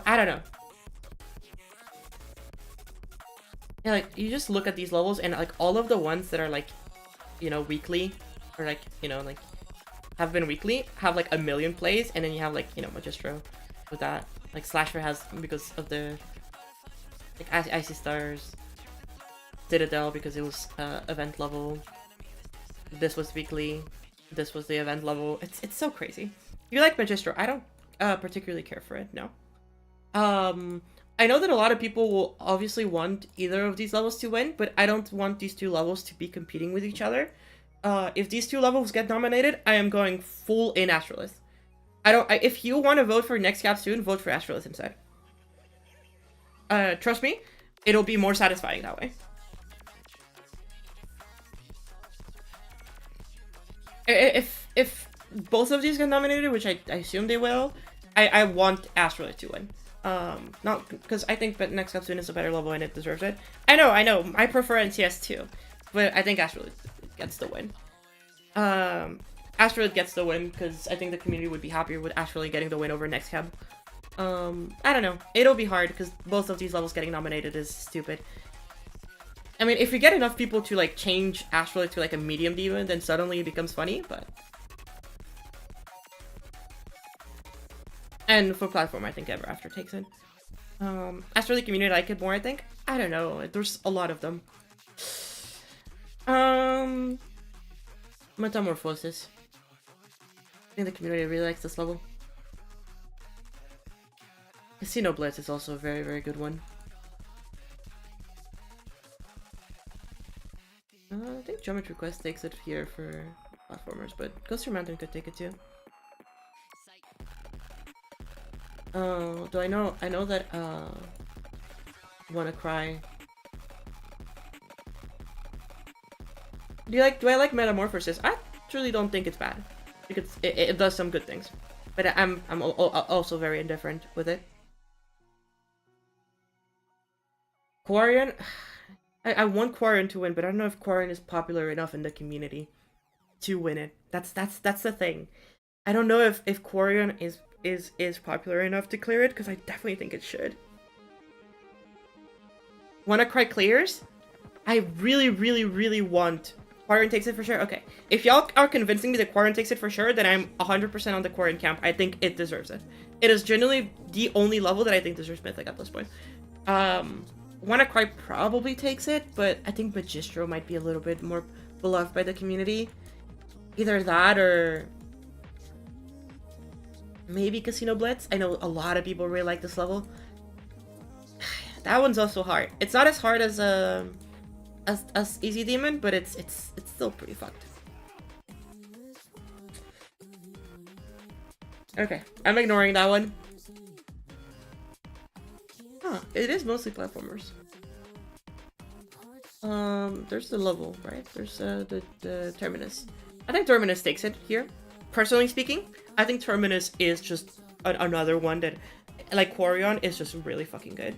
I don't know. Yeah, like, you just look at these levels and, like, all of the ones that are, like, you know, weekly, or, like, you know, like, have been weekly, have, like, 1 million plays, and then you have, like, you know, Magistro with that. Like, Slasher has, because of the, like, Icy Stars, Citadel, because it was, event level. This was weekly. This was the event level. It's so crazy. If you like Magistro, I don't particularly care for it, no. I know that a lot of people will obviously want either of these levels to win, but I don't want these two levels to be competing with each other. If these two levels get nominated, I am going full in Astrolith. If you want to vote for Next Cap soon, vote for Astrolith instead. Trust me, it'll be more satisfying that way. If both of these get nominated, which I assume they will, I want Astrolith to win. Not because I think that Next Up Soon is a better level and it deserves it. I know, I prefer NCS too, but I think Astrolith gets the win. Astrolith gets the win because I think the community would be happier with Astrolith getting the win over Next Cab. I don't know. It'll be hard because both of these levels getting nominated is stupid. I mean, if you get enough people to, like, change Astrolith to, like, a medium demon, then suddenly it becomes funny, but... And for platform, I think Ever After takes it. Astrolith community like it more, I think. I don't know. There's a lot of them. Metamorphosis. I think the community really likes this level. Casino Blitz is also a very, very good one. I think Geometry Quest takes it here for platformers, but Coaster Mountain could take it too. Oh, do I know? I know that, Wanna Cry. Do I like Metamorphosis? I truly don't think it's bad. Because it does some good things. But I'm also very indifferent with it. Quarian? I want Quarian to win, but I don't know if Quarian is popular enough in the community to win it. That's the thing. I don't know if Quarian is popular enough to clear it, because I definitely think it should. Wanna Cry clears? I really, really, really want Quarian takes it for sure. Okay, if y'all are convincing me that Quarian takes it for sure, then I'm 100% on the Quarian camp. I think it deserves it. It is genuinely the only level that I think deserves Mythic at this point. Wanna Cry probably takes it, but I think Magistro might be a little bit more beloved by the community. Either that or maybe Casino Blitz. I know a lot of people really like this level. That one's also hard. It's not as hard as Easy Demon, but it's still pretty fucked. Okay, I'm ignoring that one. Huh, it is mostly platformers. There's the level, right? There's the Terminus. I think Terminus takes it here. Personally speaking, I think Terminus is just another one that, like Quarion, is just really fucking good.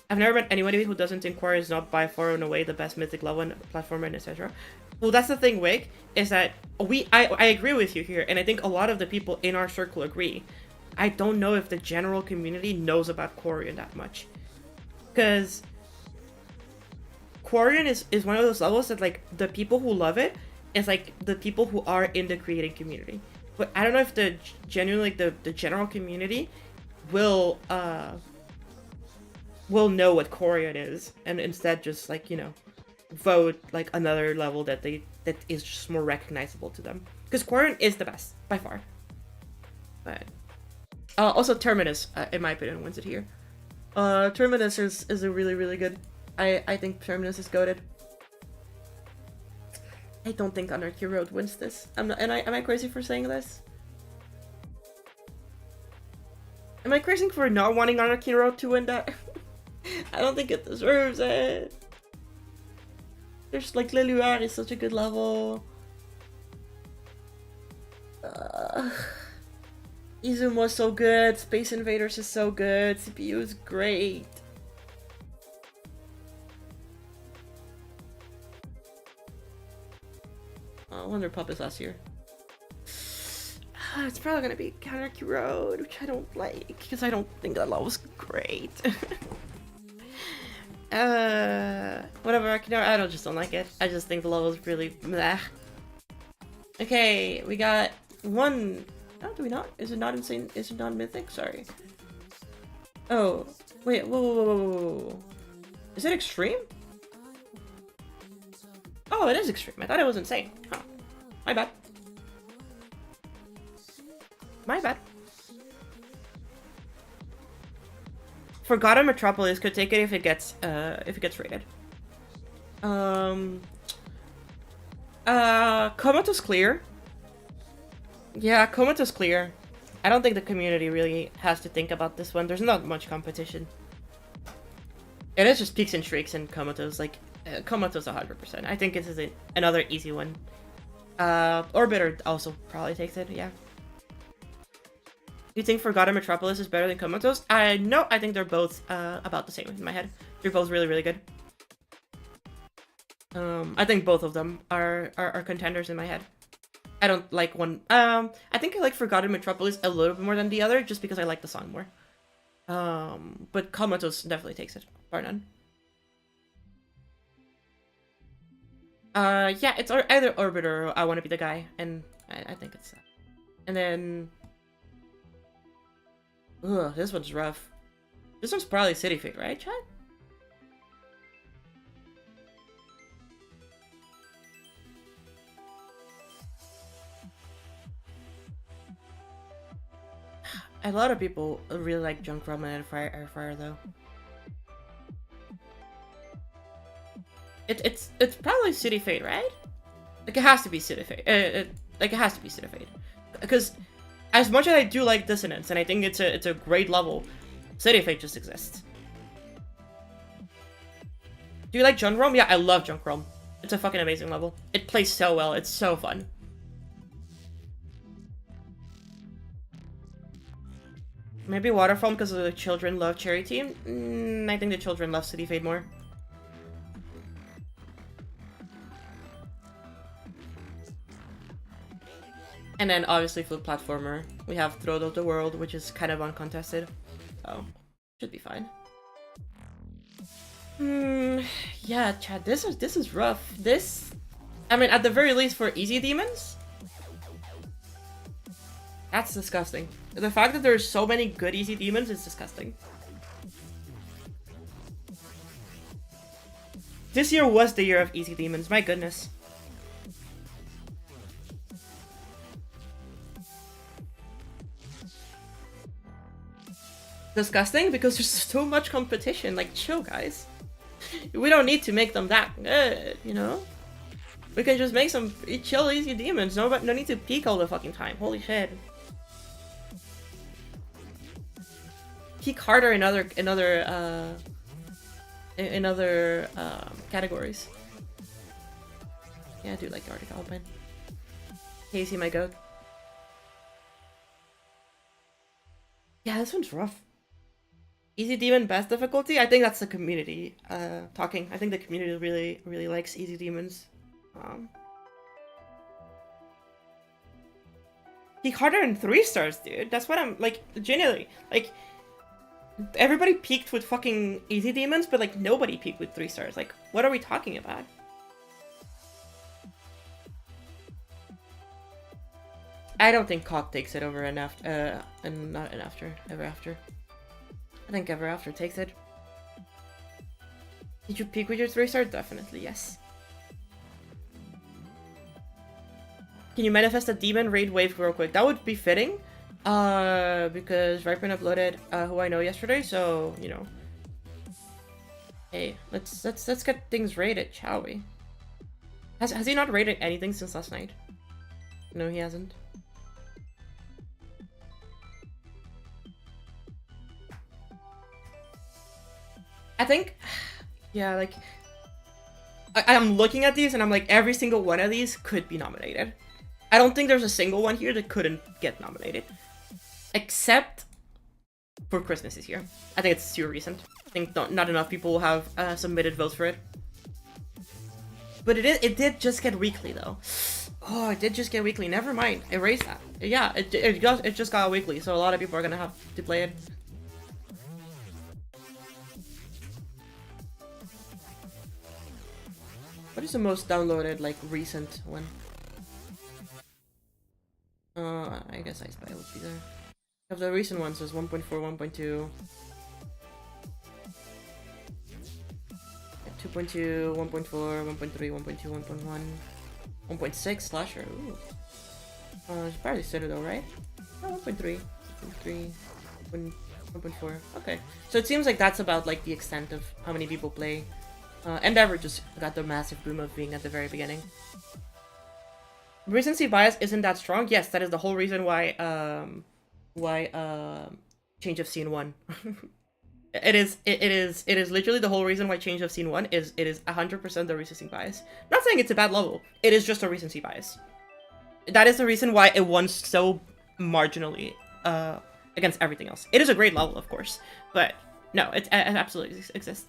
I've never met anybody who doesn't think Quarion is not by far and away the best mythic level and platformer and etc. Well, that's the thing, Wick, is that I agree with you here, and I think a lot of the people in our circle agree. I don't know if the general community knows about Quarion that much. Because Quarion is one of those levels that, like, the people who love it is, like, the people who are in the creating community. But I don't know if the genuinely, like, the general community will know what Quarion is, and instead just, like, you know, vote, like, another level that is just more recognizable to them. Because Quarion is the best, by far. But also Terminus, in my opinion, wins it here. Terminus is a really, really good. I think Terminus is goated. I don't think Anarchy Road wins this. Am I crazy for saying this? Am I crazy for not wanting Anarchy Road to win that? I don't think it deserves it. There's, like, Leluar is such a good level. Izum was so good. Space Invaders is so good. CPU is great. Oh, Wonder Pup is last year. It's probably gonna be Anarchy Road, which I don't like because I don't think that level was great. Whatever, I just don't like it. I just think the level is really meh. Okay, we got one. Oh, do we not? Is it not insane? Is it not mythic? Sorry. Oh, wait, whoa. Is it extreme? Oh, it is extreme. I thought it was insane. Huh. My bad. My bad. Forgotten Metropolis could take it if it gets rated. Comatose clear. Yeah, Comatose clear. I don't think the community really has to think about this one. There's not much competition. It is just peaks and shrieks and Comatose. Like, Comatose 100%. I think this is another easy one. Orbiter also probably takes it, yeah. Do you think Forgotten Metropolis is better than Comatose? No, I think they're both about the same in my head. They're both really, really good. I think both of them are contenders in my head. I don't like one. I think I like Forgotten Metropolis a little bit more than the other, just because I like the song more. But Comatose definitely takes it, bar none. Yeah, it's either Orbiter or I Want to Be the Guy, and I think it's that. And then... Ugh, this one's rough. This one's probably City Fate, right, chat? A lot of people really like junk rum and air fryer though. It's probably City Fade, right? Like it has to be City Fade. Like it has to be City Fade, because as much as I do like Dissonance and I think it's a great level, City Fade just exists. Do you like Junk Rum? Yeah, I love Junk Rum. It's a fucking amazing level. It plays so well. It's so fun. Maybe Waterfall because the children love Cherry Team? I think the children love City Fade more. And then obviously for the platformer, we have Throat of the World, which is kind of uncontested. So, should be fine. Yeah, Chad, this is rough. I mean, at the very least for easy demons, that's disgusting. The fact that there's so many good easy demons is disgusting. This year was the year of easy demons, my goodness. Disgusting because there's so much competition. Like, chill, guys. We don't need to make them that good, you know? We can just make some chill, easy demons. No need to peek all the fucking time. Holy shit. Peek harder in other categories. Yeah, I do like Arctic Alpine. Casey, my goat. Yeah, this one's rough. Easy demon, best difficulty? I think that's the community talking. I think the community really likes easy demons. Peak harder in 3 stars, dude. That's what I'm like. Genuinely, like everybody peaked with fucking easy demons, but like nobody peaked with 3 stars. Like, what are we talking about? I don't think Cock takes it over and after, and not an after, ever after. I think Ever After takes it. Did you peak with your 3 stars? Definitely, yes. Can you manifest a demon raid wave real quick? That would be fitting. Because Ripen uploaded who I know yesterday, so you know. Hey, let's get things raided, shall we? Has he not raided anything since last night? No, he hasn't. I think, yeah, like, I'm looking at these and I'm like, every single one of these could be nominated. I don't think there's a single one here that couldn't get nominated. Except for Christmas this year. I think it's too recent. I think not enough people have submitted votes for it. But it did just get weekly though. Oh, it did just get weekly. Never mind. Erase that. Yeah, it just got weekly, so a lot of people are gonna have to play it. What is the most downloaded, like, recent one? I guess I Spy would be there. Of the recent ones, there's 1.4, 1.2, 2.2, 1.4, 1.3, 1.2, 1.1, 1.6 Slasher. Ooh. It's probably Citadel, right? No, 1.3, 1.3, 1.4. Okay, so it seems like that's about like the extent of how many people play. Endeavor just got the massive boom of being at the very beginning. Recency bias isn't that strong. Yes, that is the whole reason why Change of Scene won. It is literally the whole reason why Change of Scene won. It is 100% the recency bias. Not saying it's a bad level. It is just a recency bias. That is the reason why it won so marginally against everything else. It is a great level, of course, but no, it absolutely exists.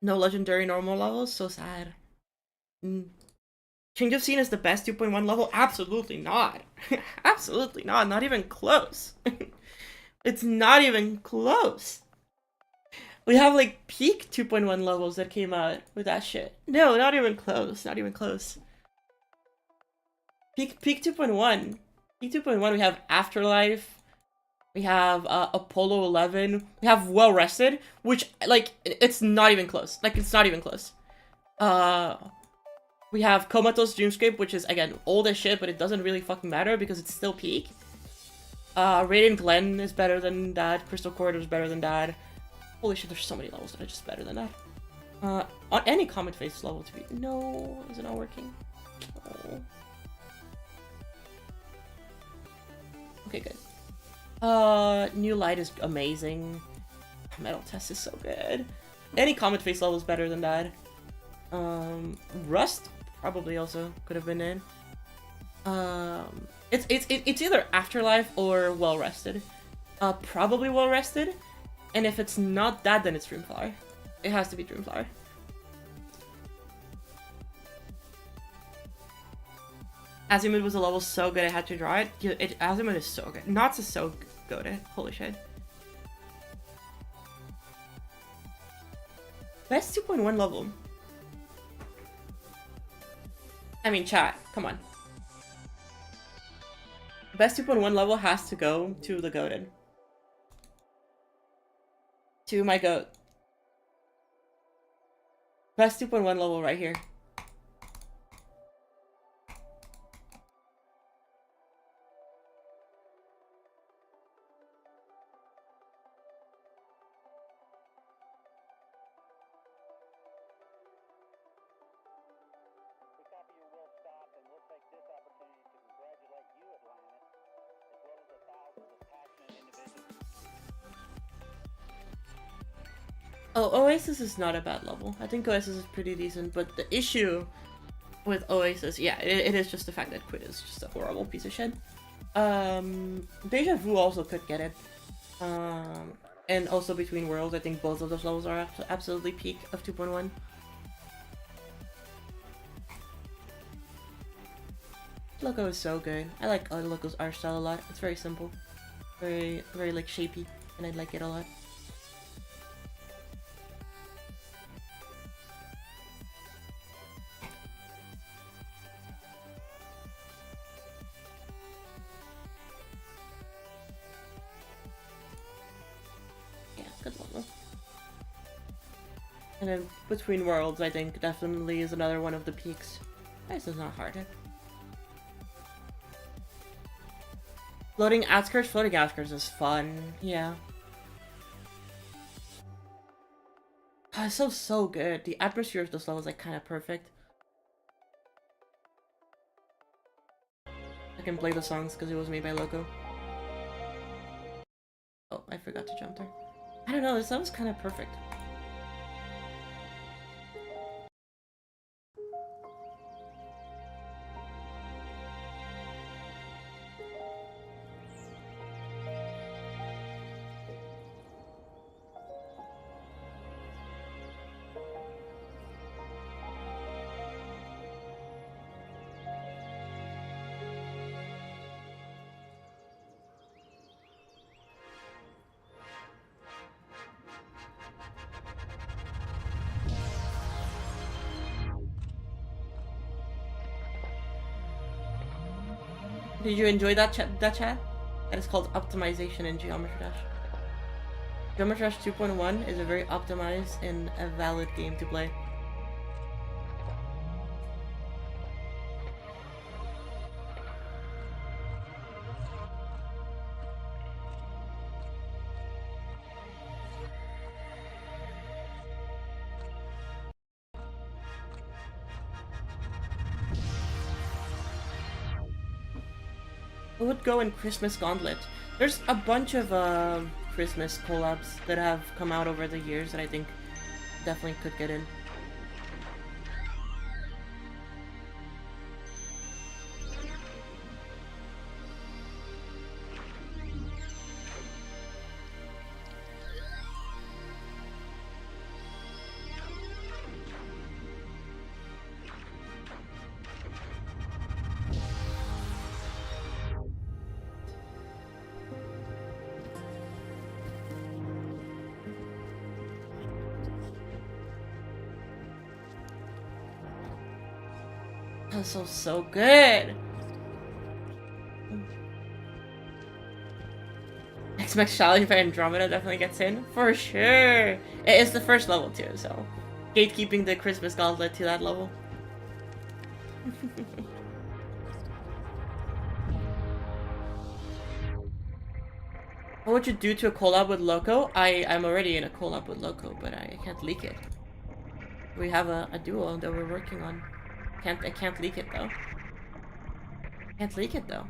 No legendary normal levels? So sad. Change of Scene is the best 2.1 level? Absolutely not. Absolutely not. Not even close. It's not even close. We have like peak 2.1 levels that came out with that shit. No, not even close. Not even close. Peak 2.1. Peak 2.1, we have Afterlife. We have Apollo 11. We have Well Rested, which, like, it's not even close. Like, it's not even close. We have Comatose Dreamscape, which is, again, old as shit, but it doesn't really fucking matter because it's still peak. Radiant Glen is better than that. Crystal Corridor is better than that. Holy shit, there's so many levels that are just better than that. On any Comet Face level to be... No, is it not working? Oh. Okay, good. New Light is amazing. Metal Test is so good. Any Comet Face level is better than that. Rust probably also could have been in. It's either Afterlife or Well Rested. Probably Well Rested. And if it's not that, then it's Dreamflower. It has to be Dreamflower. Azimuth was a level so good I had to draw it. Azimuth is so good. Knots is so good. Holy shit. Best 2.1 level. I mean, chat, come on. Best 2.1 level has to go to the goated. To my goat. Best 2.1 level right here. Oh, Oasis is not a bad level. I think Oasis is pretty decent, but the issue with Oasis, yeah, it is just the fact that Quid is just a horrible piece of shit. Deja Vu also could get it. And also Between Worlds, I think both of those levels are absolutely peak of 2.1. Loco is so good. I like Loco's art style a lot. It's very simple. Very like shapy, and I like it a lot. And then Between Worlds, I think, definitely is another one of the peaks. This is not hard. Floating Outskirts is fun, yeah. Oh, it's so good. The atmosphere of this level is like kind of perfect. I can play the songs because it was made by Loco. Oh, I forgot to jump there. I don't know, this level is kind of perfect. Did you enjoy that chat? That is called optimization in Geometry Dash. Geometry Dash 2.1 is a very optimized and a valid game to play. It would go in Christmas Gauntlet. There's a bunch of Christmas collabs that have come out over the years that I think definitely could get in. That's so good. X-Max Challenge by Andromeda definitely gets in for sure. It is the first level too, so gatekeeping the Christmas Gauntlet to that level. What would you do to a collab with Loco? I'm already in a collab with Loco, but I can't leak it. We have a duo that we're working on. I can't leak it though. Can't leak it though.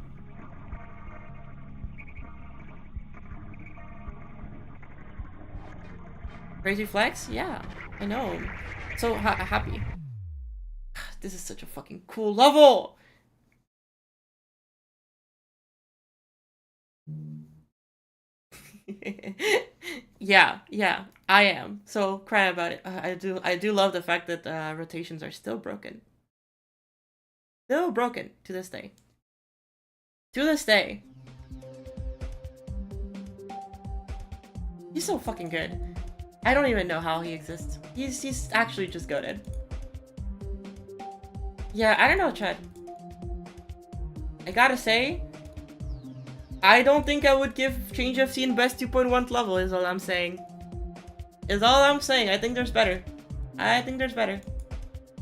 Crazy flex? Yeah, I know. So happy. This is such a fucking cool level! yeah, I am. So cry about it. I do love the fact that rotations are still broken. Still broken to this day. To this day. He's so fucking good. I don't even know how he exists. He's actually just goated. Yeah, I don't know, Chad. I gotta say, I don't think I would give Change of Scene best 2.1 level, is all I'm saying. Is all I'm saying. I think there's better. I think there's better.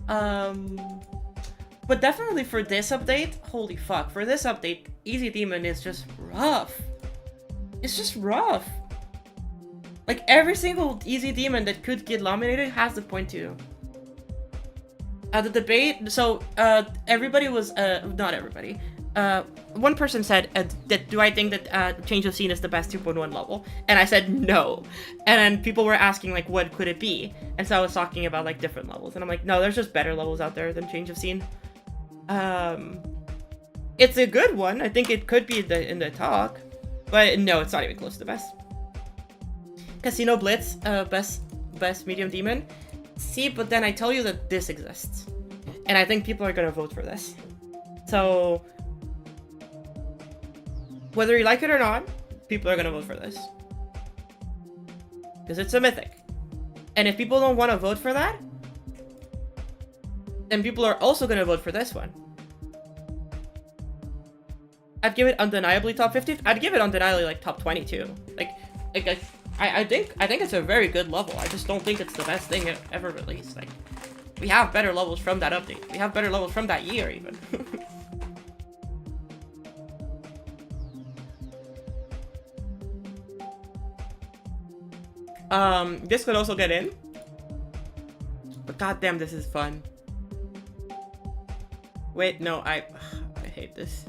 But definitely for this update, holy fuck, for this update, Easy Demon is just rough. It's just rough. Like, every single Easy Demon that could get nominated has the 0.2. The debate, so, everybody was, not everybody. One person said, that do I think that Change of Scene is the best 2.1 level? And I said no. And then people were asking, like, what could it be? And so I was talking about, like, different levels. And I'm like, no, there's just better levels out there than Change of Scene. It's a good one. I think it could be in the talk. But no, it's not even close to the best. Casino Blitz, best medium demon. See, but then I tell you that this exists. And I think people are gonna vote for this. So, whether you like it or not, people are gonna vote for this. Because it's a mythic. And if people don't want to vote for that, then people are also gonna vote for this one. I'd give it undeniably top 50. I'd give it undeniably like top 20 too. I think it's a very good level. I just don't think it's the best thing ever released. Like, we have better levels from that update. We have better levels from that year even. This could also get in. But goddamn, this is fun. Wait, no, I hate this.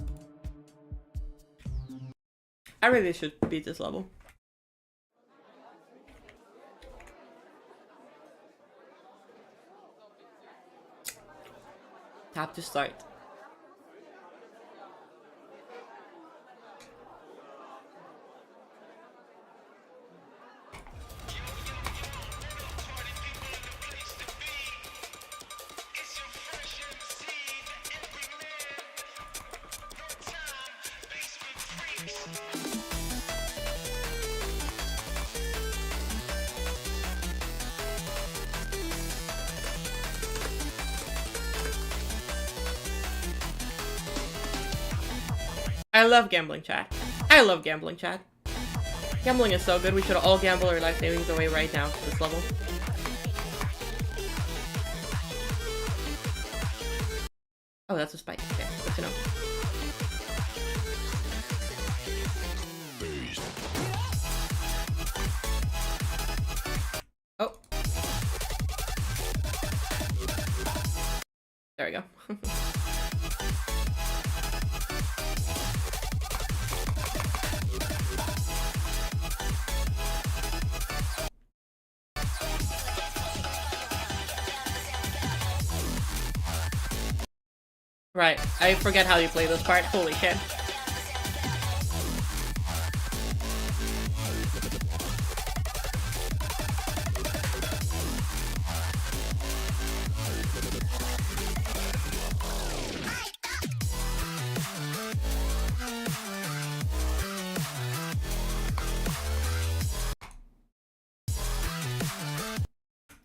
I really should beat this level. Tap to start. I love gambling, chat. I love gambling, chat. Gambling is so good. We should all gamble our life savings away right now to this level. Oh, that's a spike. Okay, good to know. Oh. There we go. Right, I forget how you play this part. Holy shit.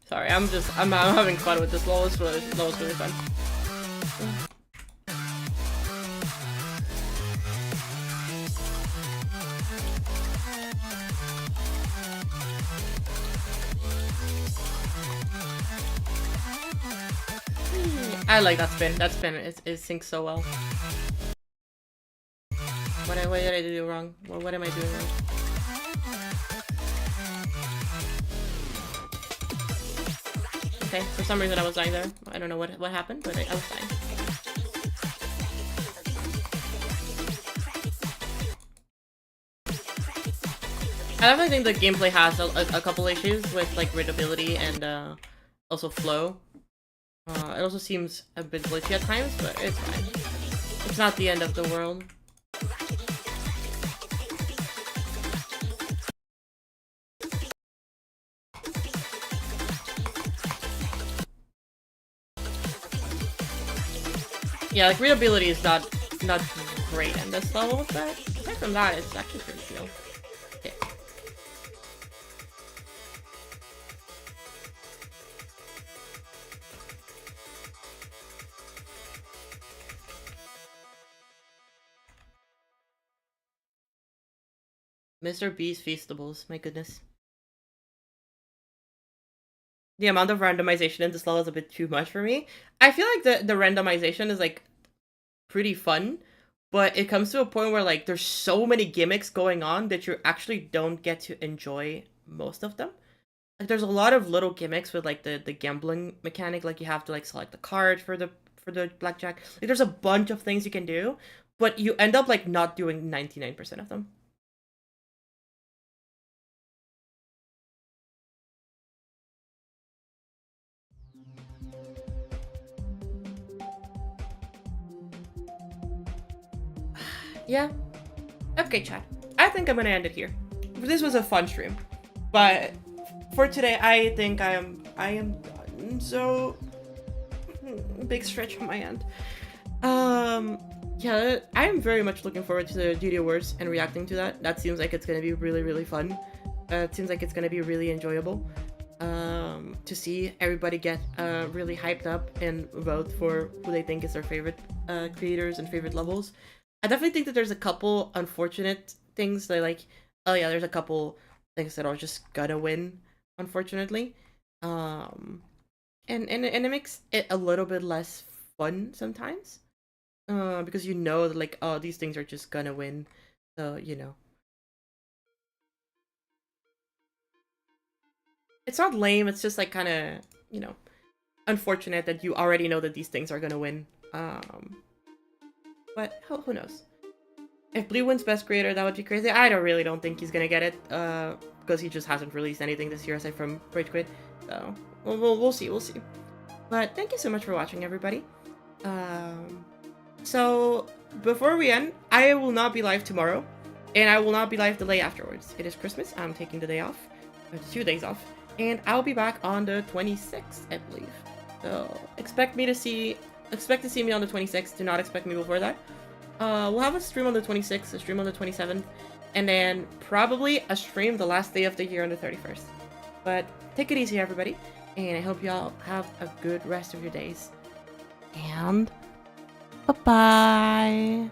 Sorry, I'm having fun with this level. It's really fun. I like that spin. That spin it syncs so well. What did I do wrong? What am I doing wrong? Okay, for some reason I was dying there. I don't know what happened, but I was dying. I definitely think the gameplay has a couple issues with like readability and also flow. It also seems a bit glitchy at times, but it's fine. It's not the end of the world. Yeah, like readability is not great in this level, but aside from that, it's actually pretty chill. Okay. Mr. B's Feastables, my goodness. The amount of randomization in this level is a bit too much for me. I feel like the randomization is like pretty fun, but it comes to a point where like there's so many gimmicks going on that you actually don't get to enjoy most of them. Like there's a lot of little gimmicks with like the gambling mechanic, like you have to like select the card for the blackjack. Like there's a bunch of things you can do, but you end up like not doing 99% of them. Yeah. Okay, chat. I think I'm gonna end it here. This was a fun stream, but for today, I think I am done. So big stretch on my end. Yeah, I am very much looking forward to the Duty Awards and reacting to that. That seems like it's gonna be really, really fun. It seems like it's gonna be really enjoyable. To see everybody get really hyped up and vote for who they think is their favorite creators and favorite levels. I definitely think that there's a couple unfortunate things that like, oh yeah, there's a couple things that are just gonna win, unfortunately. And it makes it a little bit less fun sometimes. Because you know that like, oh, these things are just gonna win. So, you know. It's not lame, it's just like kinda, you know, unfortunate that you already know that these things are gonna win. But who knows? If Blue wins Best Creator, that would be crazy. I really don't think he's gonna get it, because he just hasn't released anything this year aside from Rage Quit. So we'll see, But thank you so much for watching, everybody. So before we end, I will not be live tomorrow, and I will not be live the day afterwards. It is Christmas. I'm taking the day off, 2 days off, and I'll be back on the 26th, I believe. So expect to see me on the 26th. Do not expect me before that. We'll have a stream on the 26th, a stream on the 27th, and then probably a stream the last day of the year on the 31st. But take it easy, everybody, and I hope y'all have a good rest of your days. And bye-bye!